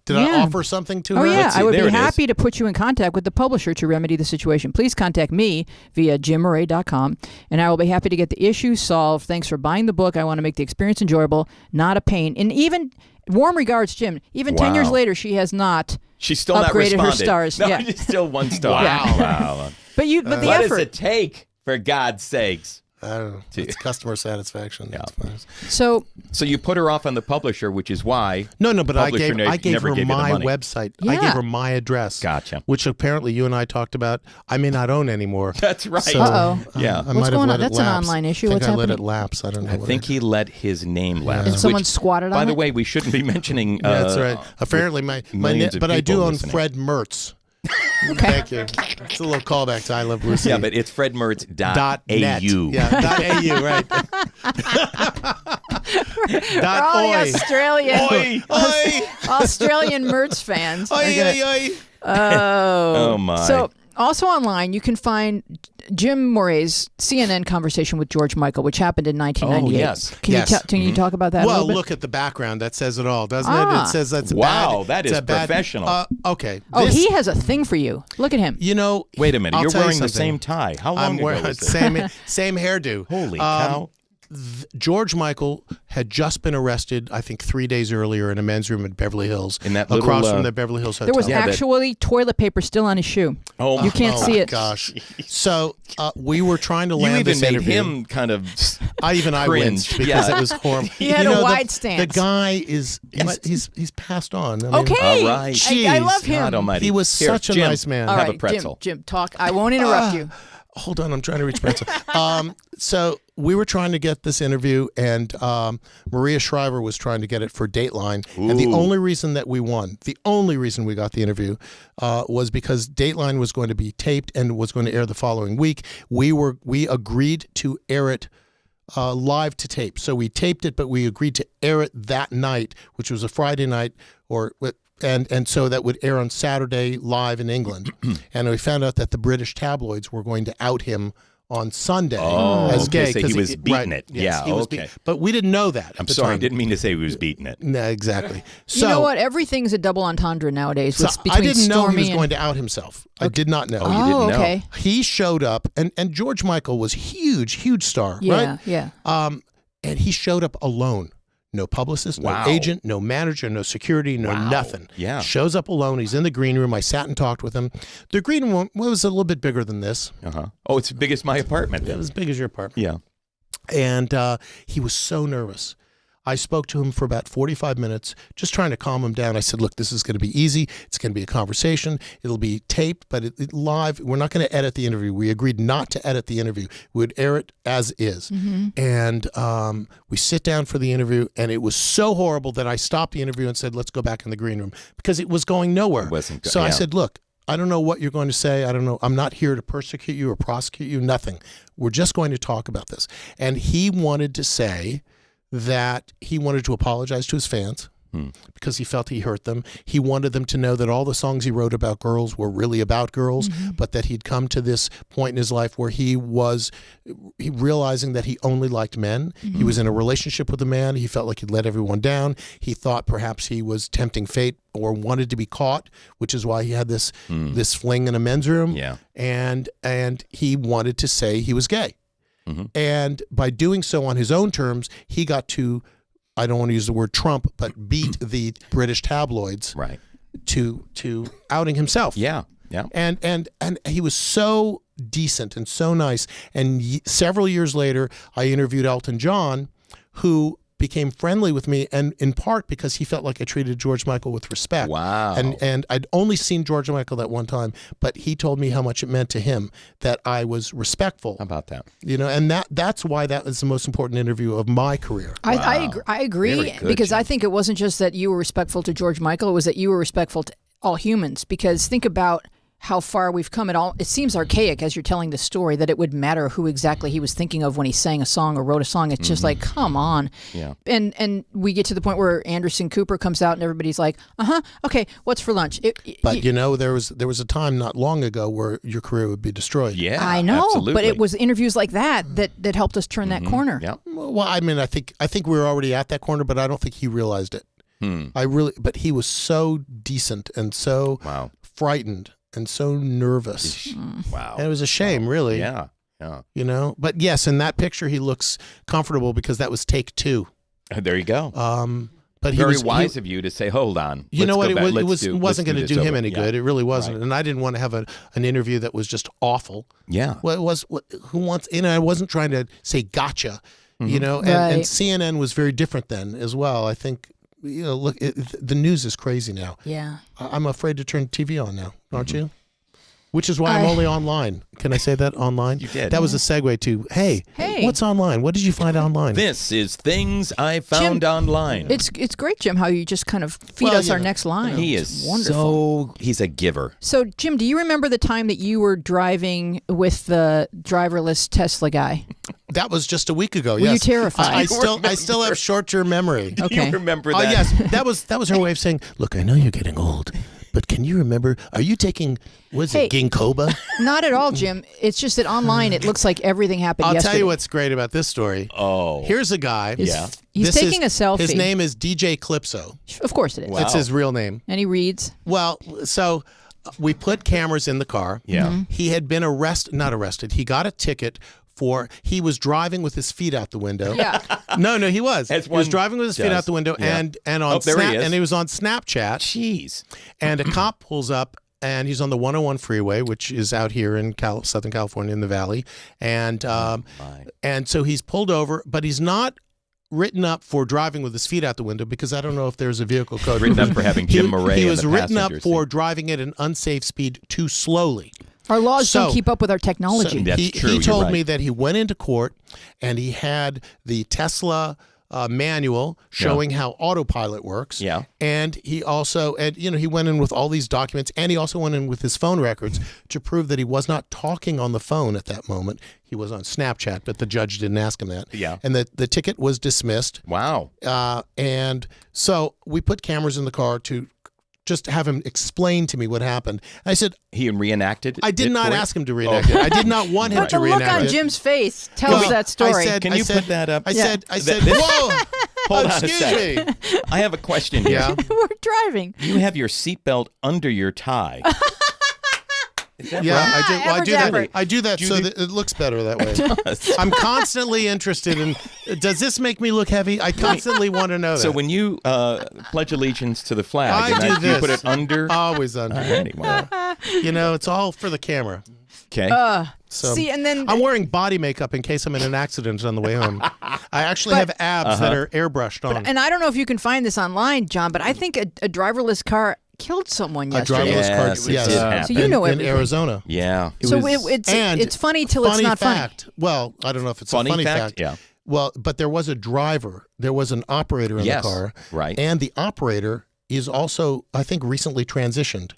Did I Yeah. offer something to Oh, her? yeah. Let's see. I would There be it is. happy to put you in contact with the publisher to remedy the situation. Please contact me via jimmoret.com, and I will be happy to get the issue solved. Thanks for buying the book. I want to make the experience enjoyable, not a pain. And even, warm regards, Jim, even 10 years Wow. later, she has not She's still not upgraded her responded. stars. No, Yeah. she's still 1 star. Wow. Wow. But the What does effort. it take, for God's sakes? I don't know. It's customer satisfaction. Yeah. That's fine. So So you put her off on the publisher, which is why. No, but I Publisher gave never her gave you the my money. website. I Yeah. gave her my address. Gotcha. Which apparently you and I talked about. I may not own anymore. That's right. So, Uh-oh. Yeah. I What's might have going let on? it That's an lapse. online issue. I think What's I let it happening? lapse. I don't know. I what think he let his name lapse. And someone which, squatted on by the it? way, we shouldn't be mentioning. Yeah, that's right. Apparently, my millions of but I do people own listening. Fred Mertz. Thank you. It's a little callback to I Love Lucy. Yeah, but it's fredmertz.au. .net. Yeah, .au, right. For all the .oi. Australian, Oi, oi, Australian Mertz fans. are oi, gonna- oi, oi. Oh, my. So also online, you can find Jim Moret's CNN conversation with George Michael, which happened in 1998. Oh, yes. Can Yes. you talk about that a Well, little bit? look at the background. That says it all, doesn't Ah. it? It says that's Wow, bad. that it's is a bad- professional. Okay. Oh, This- he has a thing for you. Look at him. You know. Wait a minute. I'll You're tell you wearing the something. same tie. How long I'm ago wearing was this? same hairdo. Holy cow. George Michael had just been arrested, I think 3 days earlier in a men's room in Beverly Hills, in that across little, from the Beverly Hills Hotel. There was actually toilet paper still on his shoe. Oh, you can't see it. Gosh. So we were trying to land you even this made interview. him kind of I winced because it was horrible. He had a wide stance. The guy he's passed on. I mean, Okay. All right. I love him. God almighty. He was such a Jim, nice man. All have right, a pretzel. Jim, talk. I won't interrupt you. Hold on, I'm trying to reach pretzel. So we were trying to get this interview, and Maria Shriver was trying to get it for Dateline. Ooh. And the only reason that we won, the only reason we got the interview, was because Dateline was going to be taped and was going to air the following week. We agreed to air it live to tape. So we taped it, but we agreed to air it that night, which was a Friday night, and so that would air on Saturday live in England. And we found out that the British tabloids were going to out him on Sunday as gay. So he was beating it. Yes, yeah, he was okay. But we didn't know that. I'm sorry, I didn't mean to say he was beating it. No, exactly. So You know what? Everything's a double entendre nowadays. so Between I didn't know Stormy he was going to out himself. I did not know. Oh, you didn't know. okay. He showed up, and George Michael was huge star, Yeah, right? yeah. And he showed up alone. No publicist, Wow. no agent, no manager, no security, no Wow. nothing. Yeah. Shows up alone. He's in the green room. I sat and talked with him. The green room was a little bit bigger than this. Uh-huh. Oh, it's as big as my apartment It then. was as big as your apartment. Yeah. And he was so nervous. I spoke to him for about 45 minutes, just trying to calm him down. I said, look, this is going to be easy. It's going to be a conversation. It'll be taped, but it live. We're not going to edit the interview. We agreed not to edit the interview. We would air it as is. And we sit down for the interview, and it was so horrible that I stopped the interview and said, let's go back in the green room, because it was going nowhere. It wasn't So I yeah. said, look, I don't know what you're going to say. I don't know. I'm not here to persecute you or prosecute you, nothing. We're just going to talk about this. And he wanted to say that he wanted to apologize to his fans because he felt he hurt them. He wanted them to know that all the songs he wrote about girls were really about girls, but that he'd come to this point in his life where he realizing that he only liked men. He was in a relationship with a man. He felt like he'd let everyone down. He thought perhaps he was tempting fate or wanted to be caught, which is why he had this fling in a men's room. Yeah. And he wanted to say he was gay. And by doing so on his own terms, he got to, I don't want to use the word Trump, but beat the British tabloids Right. to outing himself. Yeah. Yeah. And he was so decent and so nice. And several years later, I interviewed Elton John, who became friendly with me, and in part because he felt like I treated George Michael with respect. Wow. And I'd only seen George Michael that one time, but he told me how much it meant to him that I was respectful. How about that? You know, and that's why that was the most important interview of my career. I agree Very good, because Jim. I think it wasn't just that you were respectful to George Michael, it was that you were respectful to all humans, because think about how far we've come. It seems archaic as you're telling the story that it would matter who exactly he was thinking of when he sang a song or wrote a song. It's just like, come on. Yeah. And we get to the point where Anderson Cooper comes out and everybody's like, okay, what's for lunch? But you know, there was a time not long ago where your career would be destroyed. Yeah. I know, Absolutely. but it was interviews like that helped us turn that corner. Yeah. Well, I mean, I think we were already at that corner, but I don't think he realized it. But he was so decent and so frightened and so nervous. Wow. And it was a shame, really. Yeah. Yeah. You know, but yes, in that picture he looks comfortable because that was take 2. There you go. But he Very was wise of you to say, hold on. You know what? Let's go back. It Let's wasn't going to do him over. any good. It really wasn't. Right. And I didn't want to have an interview that was just awful. Yeah. Well, it was. Who wants? You know, I wasn't trying to say gotcha. You know, and Right. CNN was very different then as well. I think. You know, look, the news is crazy now. Yeah. I'm afraid to turn TV on now, aren't you? Which is why I'm only online. Can I say that online? You did. That was a segue to, hey, Hey. what's online? What did you find online? This is Things I Found Online. It's great, Jim, how you just kind of feed Well, us you our know, next line. He It's is wonderful. he's a giver. So, Jim, do you remember the time that you were driving with the driverless Tesla guy? That was just a week ago. Were yes. you terrified? I still have short-term memory. Okay. You remember Oh that? yes, that was her way of saying, look, I know you're getting old, but can you remember? Are you taking Hey. ginkgoba? Not at all, Jim. It's just that online it looks like everything happened I'll yesterday. tell you what's great about this story. Oh. Here's a guy. Yeah. He's taking a selfie. His name is DJ Calypso. Of course it is. Wow. That's his real name. And he reads. Well, so we put cameras in the car. Yeah. Mm-hmm. He had been not arrested. He got a ticket he was driving with his feet out the window. Yeah. No, he was. As He was one driving with his feet does. out the window Yeah. and on there he is. and he was on Snapchat. Jeez. And a cop pulls up, and he's on the 101 freeway, which is out here in Southern California in the Valley. And so he's pulled over, but he's not written up for driving with his feet out the window because I don't know if there's a vehicle code. Written up for having Jim Moret He in was the written up passenger for seat. driving at an unsafe speed too slowly. Our laws So- don't keep up with our technology. That's he, true, He you're told right. me that he went into court and he had the Tesla manual showing how autopilot works. Yeah. And he also, he went in with all these documents, and he also went in with his phone records to prove that he was not talking on the phone at that moment. He was on Snapchat, but the judge didn't ask him that. Yeah. And the ticket was dismissed. Wow. And so we put cameras in the car to just have him explain to me what happened. I said, He reenacted I did it not for you? ask him to reenact it. I did not want him But to the look reenact on it. Jim's face tells Well, that story. Can you put that up? I Yeah. said, This- whoa, Hold on a excuse second. me. I have a question here. Yeah. We're driving. You have your seatbelt under your tie. Is that Yeah, right? I do. Well, I do that. Abracadabra. I do that Do so you- that it looks better that way. I'm constantly interested in. Does this make me look heavy? I constantly want to know that. So when you pledge allegiance to the flag, I and do you this. put it under. always under. Anyway. It's all for the camera. Okay. So See, and then I'm wearing body makeup in case I'm in an accident on the way home. I actually have abs that are airbrushed on. and I don't know if you can find this online, John, but I think a driverless car killed someone A yesterday. driverless car. Yes, it Yes. did happen. So you know in everything. Arizona. Yeah. So And it's funny till it's not fact. funny. Well, I don't know if it's Funny a funny fact? fact. Yeah. Well, but there was a driver. There was an operator in Yes, the car. right. And the operator is also, I think, recently transitioned.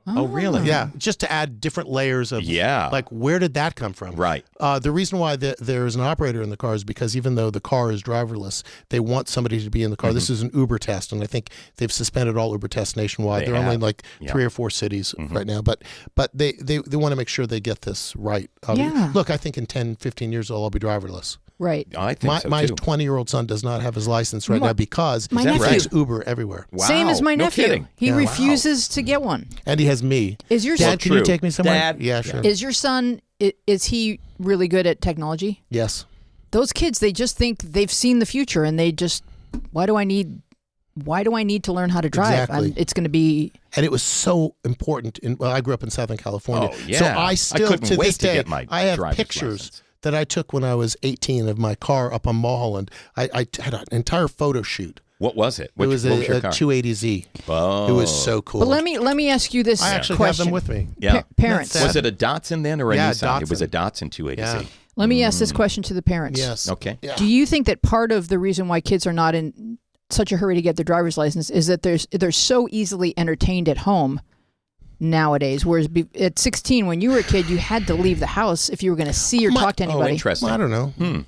Oh, really? Yeah, just to add different layers of, Yeah. like, where did that come from? Right. The reason why there is an operator in the car is because even though the car is driverless, they want somebody to be in the car. This is an Uber test, and I think they've suspended all Uber tests nationwide. They They're only have. in like Yeah. 3 or 4 cities right now, but they want to make sure they get this right. Yeah. Look, I think in 10, 15 years I'll be driverless. Right. I think so My too. 20-year-old son does not have his license right now because My he nephew. takes Uber everywhere, Wow. Same as my No nephew. kidding. He Yeah. refuses to get one. and he has me. Is your Dad, can you true. take me somewhere? Dad. Yeah, sure. is your son is he really good at technology? Yes. Those kids, they just think they've seen the future, and they just why do I need to learn how to drive? Exactly. It's going to be And it was so important. I grew up in Southern California. Oh, yeah. So I I still, couldn't to wait this to day, get my I have driver's pictures license. that I took when I was 18 of my car up on Mulholland. I had an entire photo shoot. What was it? It was what was your a car? 280Z. Oh. It was so cool. But let me ask you this I actually question. have them with me. Yeah. Parents. That's Was it a Datsun then or a Yeah, Nissan? It was a Datsun. Datsun 280Z. Yeah. Let me ask this question to the parents. Yes. Okay. Yeah. Do you think that part of the reason why kids are not in such a hurry to get their driver's license is that they're so easily entertained at home nowadays? Whereas at 16, when you were a kid, you had to leave the house if you were going to see or talk to Oh, anybody. interesting. Well, I don't know.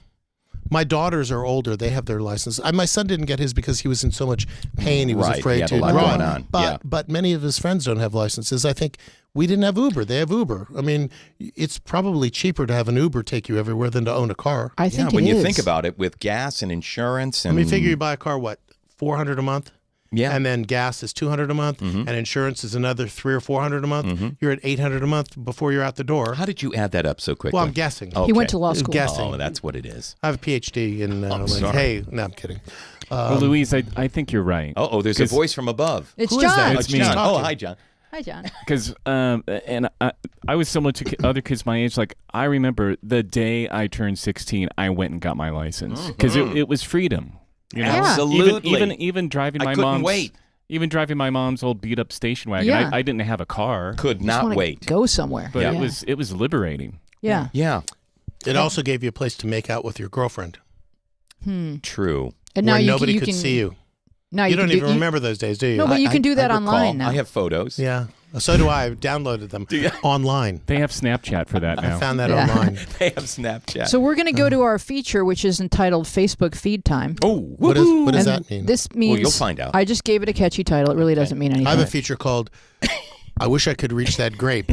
My daughters are older. They have their license. My son didn't get his because he was in so much pain. He was Right. He afraid had to a lot drive. going on. But Yeah. but many of his friends don't have licenses. I think we didn't have Uber. They have Uber. I mean, it's probably cheaper to have an Uber take you everywhere than to own a car. I Yeah, think when it you is. think about it, with gas and insurance I and mean, figure you buy a car, what, $400 a month? yeah, And then gas is $200 a month, and insurance is another $300 or $400 a month. You're at $800 a month before you're out the door. how did you add that up so quickly? Well, I'm guessing. Okay. He went to law school. Guessing. Oh, that's what it is. I have a PhD in sorry. hey, no, I'm kidding. Well, Louise, I think you're right. Oh, there's a 'Cause- voice from above. It's Who is that? John. It's me. just John. talking. Oh, hi, John. Hi, John. Because and I was similar to other kids my age. Like, I remember the day I turned 16, I went and got my license because it was freedom. You know? Yeah. Absolutely. Even driving I my couldn't mom's wait. even driving my mom's old beat up station wagon. Yeah. I didn't have a car, Could Just not wanna wait. Go somewhere. but yeah. it was liberating. Yeah. Yeah, It also gave you a place to make out with your girlfriend true. And now where you nobody can, could you can, see you. Now You can don't do- even remember those days, do you? No, but you can do that I online recall. now. I have photos. Yeah. So do I. I've downloaded them online. They have Snapchat for that now. I found that Yeah. online. They have Snapchat. So we're going to go to our feature, which is entitled Facebook Feed Time. oh, What does And that mean? This means Well, you'll find out. I just gave it a catchy title. It really doesn't mean anything. I have a feature called I Wish I Could Reach That Grape.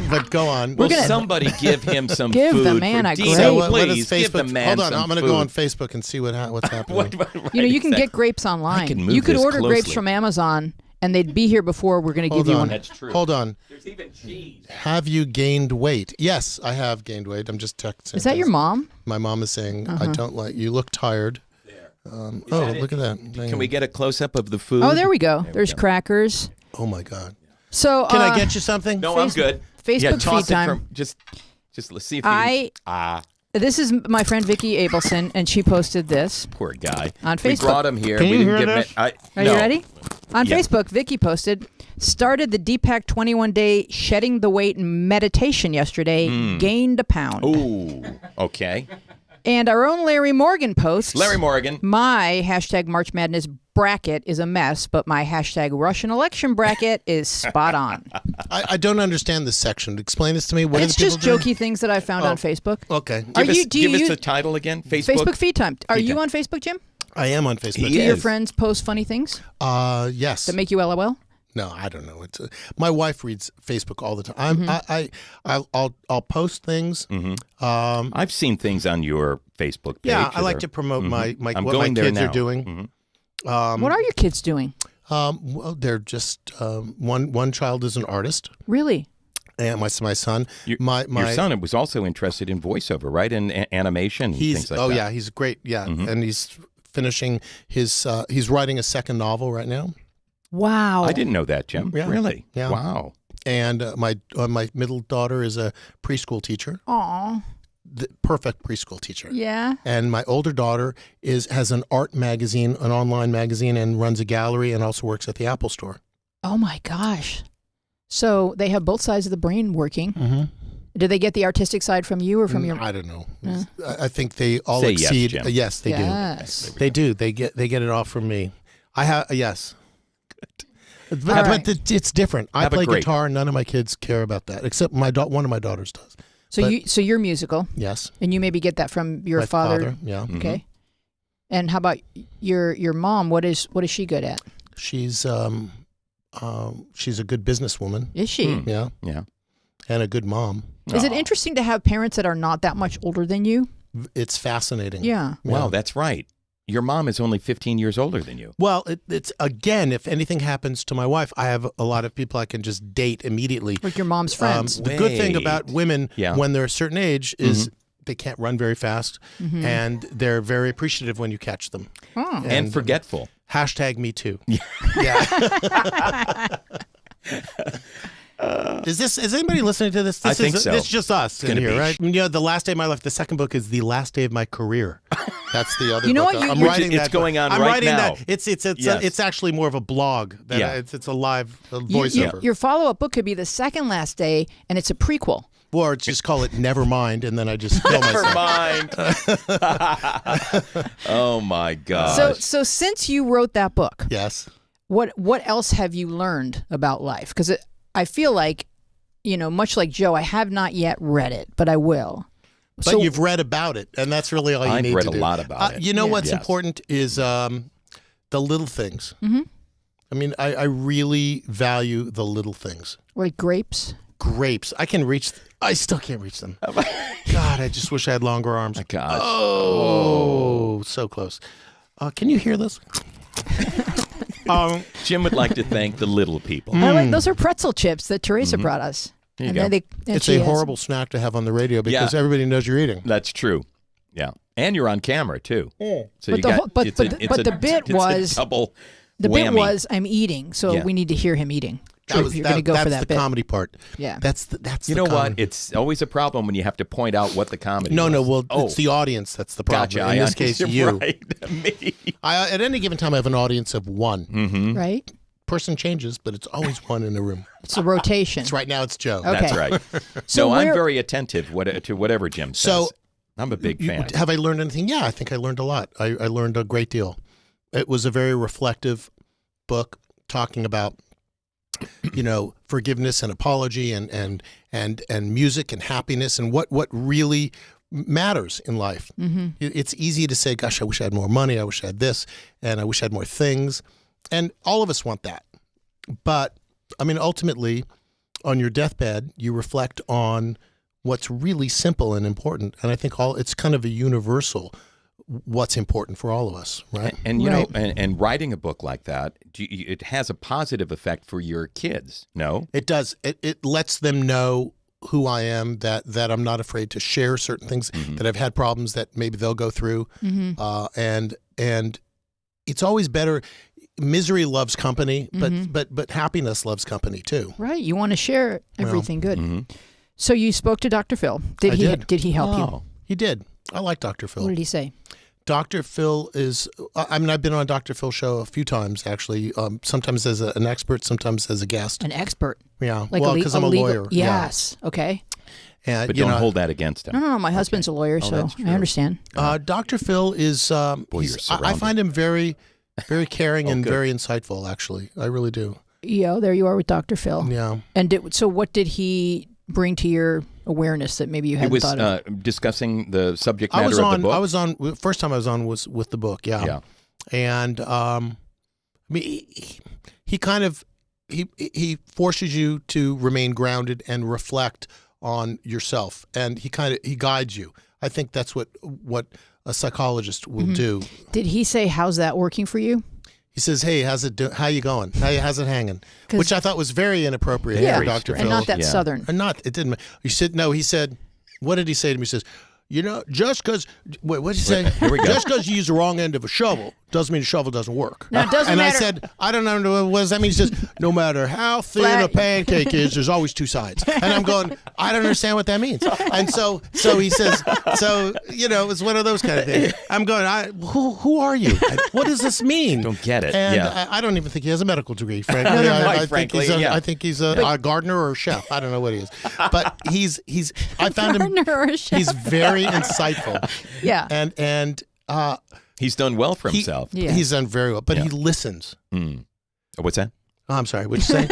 But go on. Will gonna- somebody give him some Give food the man for a Dino? grape. So what Please is Facebook? give the man Hold on, some I'm going to food. go on Facebook and see what's happening. Right, you know, you can exactly. get grapes online. I can move You could this order grapes closely. from Amazon and they'd be here before. We're going to give you one. That's true. Hold on. There's even cheese. Have you gained weight? Yes, I have gained weight. I'm just texting. Is that your mom? My mom is saying, I don't like, you look tired. Look at that. Can we get a close-up of the food? Oh, there we go. There's crackers. Oh, my God. So Can I get you something? No, I'm good. Facebook toss feed it time. From, just let's see if you... This is my friend Vicki Abelson, and she posted this. Poor guy. On We Facebook. brought him here. Can we you didn't hear give this? him Are you ready? On Yeah. Facebook, Vicki posted, started the Deepak 21-day shedding the weight meditation yesterday, gained a pound. Ooh, okay. And our own Larry Morgan posts, Larry Morgan. my hashtag March Madness bracket is a mess, but my hashtag Russian election bracket is spot on. I don't understand this section. Explain this to me. What It's are the just people jokey things that I found on Facebook. Okay. Are Give you- us, do you give us use- the title again. Facebook? Feed time. Are Feed you time. on Facebook, Jim? I am on Facebook. He Do your is. friends post funny things Yes. that make you LOL? No, I don't know. It's my wife reads Facebook all the time. I'll post things. I've seen things on your Facebook page. Yeah, I that like are- to promote my I'm what my going there kids now. are doing. What are your kids doing? Well, they're just one child is an artist, Really? and my son. Your my son was also interested in voiceover, right? And animation and he's things like that. yeah, he's great. Yeah, and he's finishing his he's writing a second novel right now. Wow. I didn't know that, Jim. Yeah. Really? Yeah. Wow. And my middle daughter is a preschool teacher, Aw. the perfect preschool teacher. Yeah. And my older daughter has an art magazine, an online magazine, and runs a gallery, and also works at the Apple Store. Oh my gosh. So they have both sides of the brain working. Mm-hmm. Do they get the artistic side from you or from your? I don't know. I think they all Say yes, exceed. Jim. Yes, they Yes. do. They do. They get it all from me. I have yes. But, All right. it's different. I Have a play great- guitar. None of my kids care about that, except one of my daughters does. So But- you're musical, Yes, and you maybe get that from your my father. Yeah, Okay. And how about your mom? What is she good at? she's a good businesswoman. Is she? Hmm. Yeah, Yeah. and a good mom. Is it Aw. interesting to have parents that are not that much older than you? It's fascinating. Yeah. Wow, that's right. Your mom is only 15 years older than you. Well, it's again, if anything happens to my wife, I have a lot of people I can just date immediately. Like your mom's friends. The good thing Wait. about women Yeah. when they're a certain age is they can't run very fast, and they're very appreciative when you catch them. Oh. And forgetful. Hashtag me too. Yeah. Is anybody listening to this? I think so. It's just us in gonna here, be. right? You know, the last day of my life. The second book is the last day of my career. That's the other. You know book. what? I'm Which writing it's that. going on I'm right writing now. that. It's Yes. it's actually more of a blog. Than Yeah. It's a live voiceover. Your follow-up book could be the second last day, and it's a prequel. Or just call it Nevermind, and then I just kill Never myself. mind. Oh my God. So since you wrote that book, Yes. what else have you learned about life? Because I feel like, much like Joe, I have not yet read it, but I will. But you've read about it, and that's really all you I've need read to a do. lot about it. You know Yeah. what's Yes. important is the little things. Mm-hmm. I mean, I really value the little things. Like grapes. Grapes. I still can't reach them. God, I just wish I had longer arms. My gosh. Oh, so close. Can you hear this? Jim would like to thank the little people. I like those are pretzel chips that Teresa brought us. There you and go. then It's she a has- horrible snack to have on the radio because Yeah. everybody knows you're eating. That's true. Yeah. And you're on camera too. So But you the got whole- but- it's but a- the- it's but a- the bit it's a was- double The bit whammy. was I'm eating, so Yeah. we need to hear him eating. If you're going to go that's for that the bit. comedy part. Yeah. That's You the know what? comedy. It's always a problem when you have to point out what the comedy No, was. well, it's the audience that's the problem. Gotcha. In this case, you're you. Right. Me. At any given time, I have an audience of one. Mm-hmm. Right? Person changes, but it's always one in the room. It's a rotation. Right now, it's Joe. Okay. That's right. So no, I'm where- very attentive to whatever Jim says. So, I'm a big fan. Have I learned anything? Yeah, I think I learned a lot. I learned a great deal. It was a very reflective book talking about, forgiveness and apology and music and happiness and what really matters in life. Mm-hmm. It's easy to say, gosh, I wish I had more money. I wish I had this, and I wish I had more things. And all of us want that. But, I mean, ultimately, on your deathbed, you reflect on what's really simple and important. And I think it's kind of a universal what's important for all of us, right? And you know, and writing a book like that, it has a positive effect for your kids. No, It does. It lets them know who I am, that I'm not afraid to share certain things, that I've had problems that maybe they'll go through, and it's always better. Misery loves company, but happiness loves company too. Right. You want to share everything good. So you spoke to Dr. Phil. Did he help you? He did. I like Dr. Phil. What did he say? Dr. Phil is, I mean, I've been on Dr. Phil's show a few times, actually, sometimes as an expert, sometimes as a guest. An expert. Yeah. Like well, because I'm a lawyer. Yes. Yeah. Okay. And, but don't hold that against him. No. My husband's a lawyer, so I understand. Dr. Phil is, Boy, you're I find him very, very caring and very insightful, actually. I really do. Yeah, there you are with Dr. Phil. Yeah. And so what did he bring to your awareness that maybe you hadn't thought of? He was discussing the subject matter of the book? I was on, first time I was on was with the book, yeah. And I mean, he kind of, he forces you to remain grounded and reflect on yourself, and he guides you. I think that's what a psychologist will do. Did he say, how's that working for you? He says, "Hey, how you going? How's it hanging?" Which I thought was very inappropriate for Dr. Phil. And not that Southern. And it didn't. He said, no, he said, what did he say to me? He says, you know, just because, what did he say? Here we go. Just because you use the wrong end of a shovel doesn't mean the shovel doesn't work. No, it doesn't and matter. I said, I don't know, what does that mean? He says, no matter how thin a pancake is, there's always two sides. And I'm going, I don't understand what that means. And so he says, you know, it's one of those kind of things. I'm going, who are you? What does this mean? Don't get it. And I don't even think he has a medical degree, frankly. I think he's a gardener or a chef. I don't know what he is. But I found him, he's very insightful. Yeah. And he's done well for himself. He's done very well, but he listens. What's that? Oh, I'm sorry. What'd you say?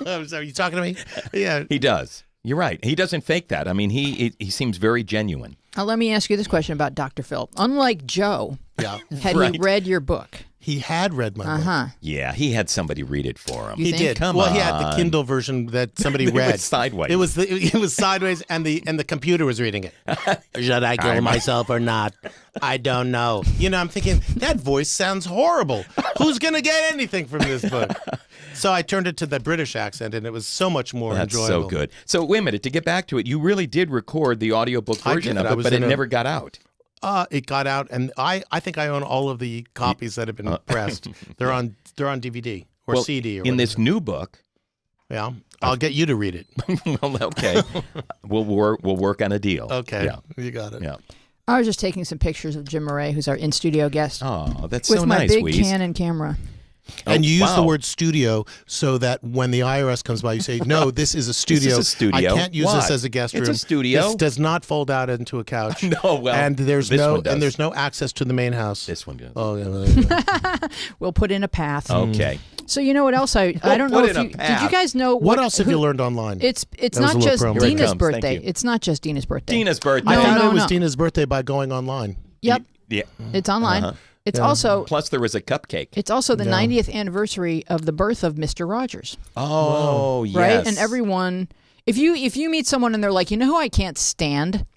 I'm sorry. You talking to me? Yeah. He does. You're right. He doesn't fake that. I mean, he seems very genuine. Now, let me ask you this question about Dr. Phil. Unlike Joe, had he read your book? He had read my book. Yeah, he had somebody read it for him. He did. Come on. on. He had the Kindle version that somebody read. It was sideways. It was sideways, and the computer was reading it. Should I kill myself or not? I don't know. You know, I'm thinking that voice sounds horrible. Who's gonna get anything from this book? So I turned it to the British accent, and it was so much more enjoyable. That's so good. So wait a minute. To get back to it, you really did record the audiobook version of it, but it never got out. It got out, and I think I own all of the copies that have been pressed. They're on DVD or CD. Or in this new book, I'll get you to read it. Well, okay, we'll work on a deal. Okay, you got it. Yeah. I was just taking some pictures of Jim Moret, who's our in-studio guest. Oh, that's with so my nice, big Louise. Canon camera. And you use the word studio so that when the IRS comes by, you say, no, this is a studio. This is a studio. I can't use this as a guest room. It's a studio. This does not fold out into a couch. No, well, and there's no access to the main house. This one does. Oh, yeah. We'll put in a path. Okay. So you know what else I don't know if you did you guys know what else have you learned online? It's not just Dina's birthday. It's not just Dina's birthday. Dina's birthday. I found it was Dina's birthday by going online. Yep. Yeah. It's online. It's also plus there was a cupcake. It's also the 90th anniversary of the birth of Mr. Rogers. Oh, yes. Right? And everyone if you meet someone and they're like, "You know who I can't stand?"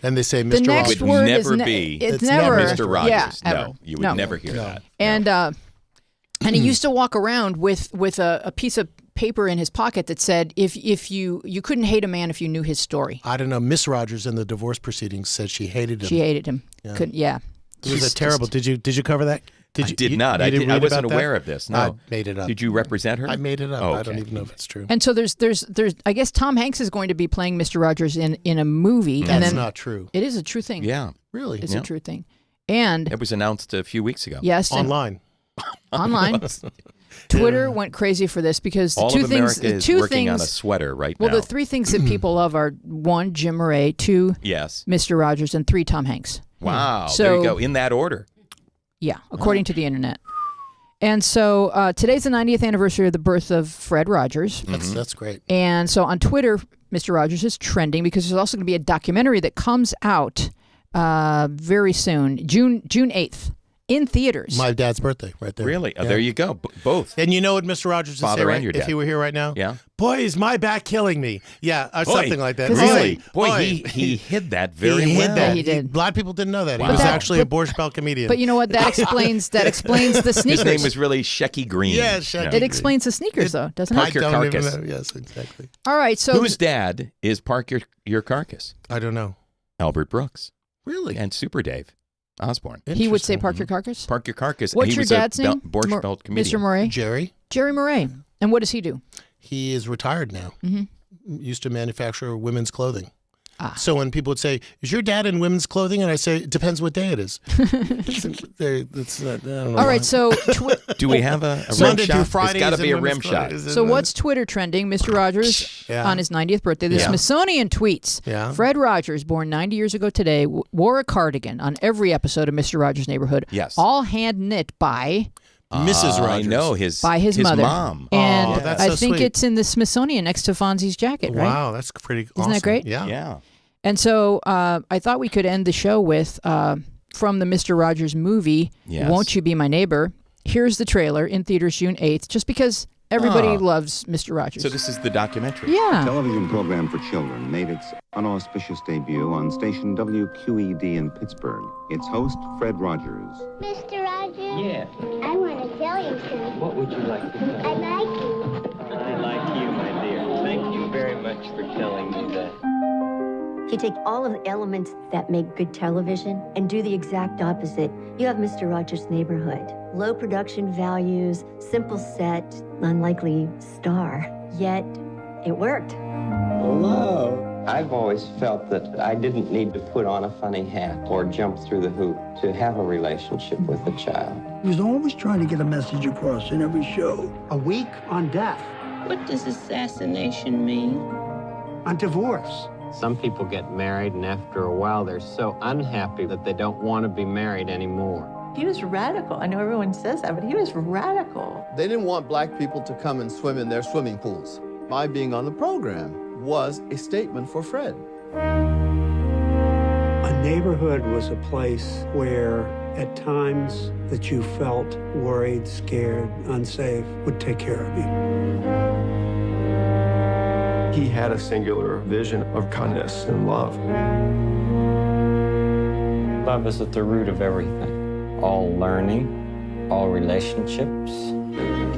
And they say Mr. The next Rogers. word never is be. It's never Mr. Rogers. Yeah, no, you would never hear that. And he used to walk around with a piece of paper in his pocket that said, "If you couldn't hate a man if you knew his story." I don't know. Miss Rogers in the divorce proceedings said she hated him. She hated him. Yeah. It was a terrible. Did you cover that? I did not. I wasn't aware of this. No. I made it up. Did you represent her? I made it up. Oh, okay. I don't even know if it's true. And so there's I guess Tom Hanks is going to be playing Mr. Rogers in a movie. That's not true. It is a true thing. Yeah. Really? It's a true thing. And it was announced a few weeks ago. Yes. Online. Twitter went crazy for this because all two of things. America is two working things, on a sweater right now. now. Well, the three things that people love are 1, Jim Moret, 2, Mr. Rogers, and 3, Tom Hanks. Wow. So, there you go. In that order. Yeah, according to the internet. And so today's the 90th anniversary of the birth of Fred Rogers. That's great. And so on Twitter, Mr. Rogers is trending because there's also going to be a documentary that comes out very soon, June 8th. in theaters. My dad's birthday, right there. Really? Oh, Yeah. there you go. Both. And you know what Mr. Rogers would say, Father right? and your If dad. he were here right now? Yeah. Boy, is my back killing me. Yeah, or something like that. Really? Boy, Boy, he hid that very he well. hid that. He did. A lot of people didn't know that. Wow. He was But that- actually a Borscht Belt comedian. But you know what? That explains the sneakers. His name was really Shecky Green. Yeah, Shecky. It explains the sneakers, though, doesn't Park it? your don't even carcass. know. Yes, exactly. All right, so Whose dad is Park Your Carcass? I don't know. Albert Brooks Really? and Super Dave Osborne. he would say Interesting. "Park your carcass." Park Your Carcass. What's he your was dad's a name? Borscht Belt comedian. Mr. Moret. Jerry Moret. And what does he do? He is retired now. Used to manufacture women's clothing. Ah. So when people would say, "Is your dad in women's clothing?" and I say, "It depends what day it is." It's not, I don't know All why. right, so Do we have a rim Monday shot? through Friday. It's got to is be in a rim women's shot. clothing. So what's Twitter trending? Mr. Rogers Yeah. on his 90th birthday. The Yeah. Smithsonian tweets, Yeah. Fred Rogers, born 90 years ago today, wore a cardigan on every episode of Mr. Rogers' Neighborhood. Yes. All hand knit by Mrs. I Rogers? know his mother. mom. And Oh, that's I so think sweet. it's in the Smithsonian next to Fonzie's jacket, right? Wow, that's pretty awesome. that great? Yeah. Yeah. And so I thought we could end the show with from the Mr. Rogers movie, Yes. Won't You Be My Neighbor? Here's the trailer in theaters June 8th, just because everybody Ah. loves Mr. Rogers. So this is the documentary. yeah. Television program for children made its unauspicious debut on station WQED in Pittsburgh. Its host, Fred Rogers. Mr. Rogers? Yeah. I want to tell you something. What would you like to know? I like you. I like you, my dear. Thank you very much for telling me that. If you take all of the elements that make good television and do the exact opposite, you have Mr. Rogers' Neighborhood. Low production values, simple set, unlikely star. Yet, it worked. Hello. I've always felt that I didn't need to put on a funny hat or jump through the hoop to have a relationship with a child. He was always trying to get a message across in every show. A week on death, What does assassination mean? on divorce. Some people get married, and after a while, they're so unhappy that they don't want to be married anymore. He was radical. I know everyone says that, but he was radical. They didn't want black people to come and swim in their swimming pools. My being on the program was a statement for Fred. A neighborhood was a place where, at times that you felt worried, scared, unsafe, would take care of you. He had a singular vision of kindness and love. Love is at the root of everything. All learning, all relationships,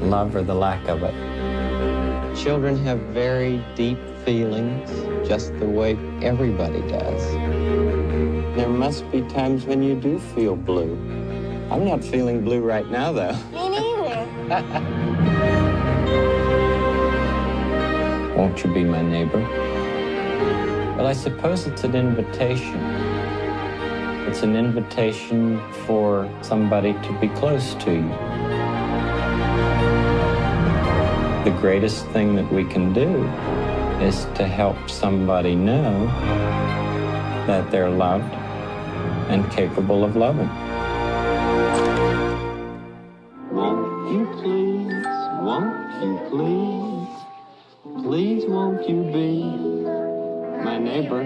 love or the lack of it. Children have very deep feelings, just the way everybody does. There must be times when you do feel blue. I'm not feeling blue right now, though. Me neither. Won't you be my neighbor? Well, I suppose it's an invitation. It's an invitation for somebody to be close to you. The greatest thing that we can do is to help somebody know that they're loved and capable of loving. Won't you please, please won't you be my neighbor?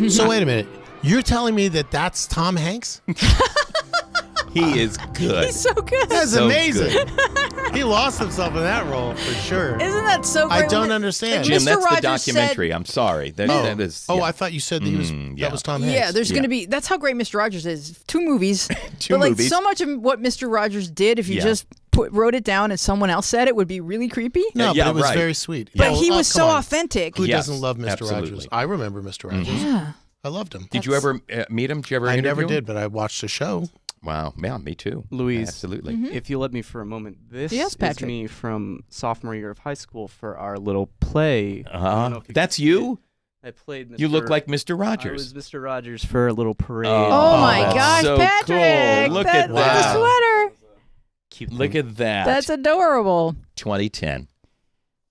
So wait a minute. You're telling me that that's Tom Hanks? He is good. He's so good. That's So amazing. good. He lost himself in that role for sure. Isn't that so great? I don't understand. Jim, Mr. that's the Rogers documentary. I'm sorry. That is. Oh, yeah. I thought you said that he was. yeah. That was Tom Hanks. Yeah, there's Yeah. going to be. That's how great Mr. Rogers is. 2 movies. Two but like movies. so much of what Mr. Rogers did, if you Yeah. just wrote it down and someone else said it, would be really creepy. No, Yeah, but it was right. very sweet. But Oh, he was come so on. authentic. Who Yes, doesn't love Mr. absolutely. Rogers? I remember Mr. Rogers. Yeah. I loved him. Did you ever meet him? Did you ever I interview never him? did, but I watched the show. Wow. Yeah, me too. Louise. Absolutely. If you let me for a moment, this Yes, is Patrick. me from sophomore year of high school for our little play. I don't know if you That's can see it. you? I played Mr. You look like Mr. I Rogers. was Mr. Rogers for a little parade. Oh, my that's gosh, so Patrick! cool. Look that, at The that. sweater. Cute Look thing. at that. That's adorable. 2010.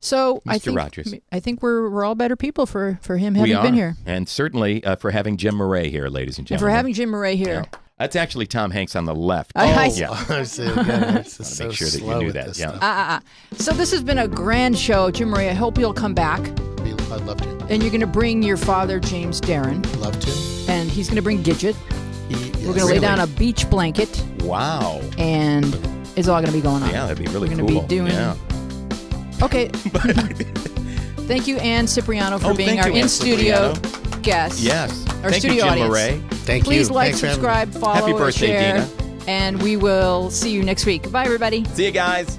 So I Mr. think Rogers. I think we're all better people for him We having are. been here, And certainly for having Jim Moret here, ladies and and gentlemen. for having Jim Moret here. Yeah. That's actually Tom Hanks on the left. I- yeah. I see. Again, it's just Wanna make so sure that you slow knew with that, this yeah. stuff. So this has been a grand show, Jim Moret. I hope you'll come back, I'd love to. and you're going to bring your father, James Darren, Love to. and he's going to bring Gidget. He We're going to lay down a beach blanket. Wow. And it's all going to be going on. Yeah, that'd be really We're cool. going to be doing... Yeah. Okay. Thank you, Ann Cipriano, for being thank our you, Ann in-studio Cipriano. guest. Yes. Our Thank studio you, Jim audience. Moret. Thank Please you. like, Thanks for having me. subscribe, follow, Happy or birthday, share. Dina. And we will see you next week. Bye, everybody. See you guys.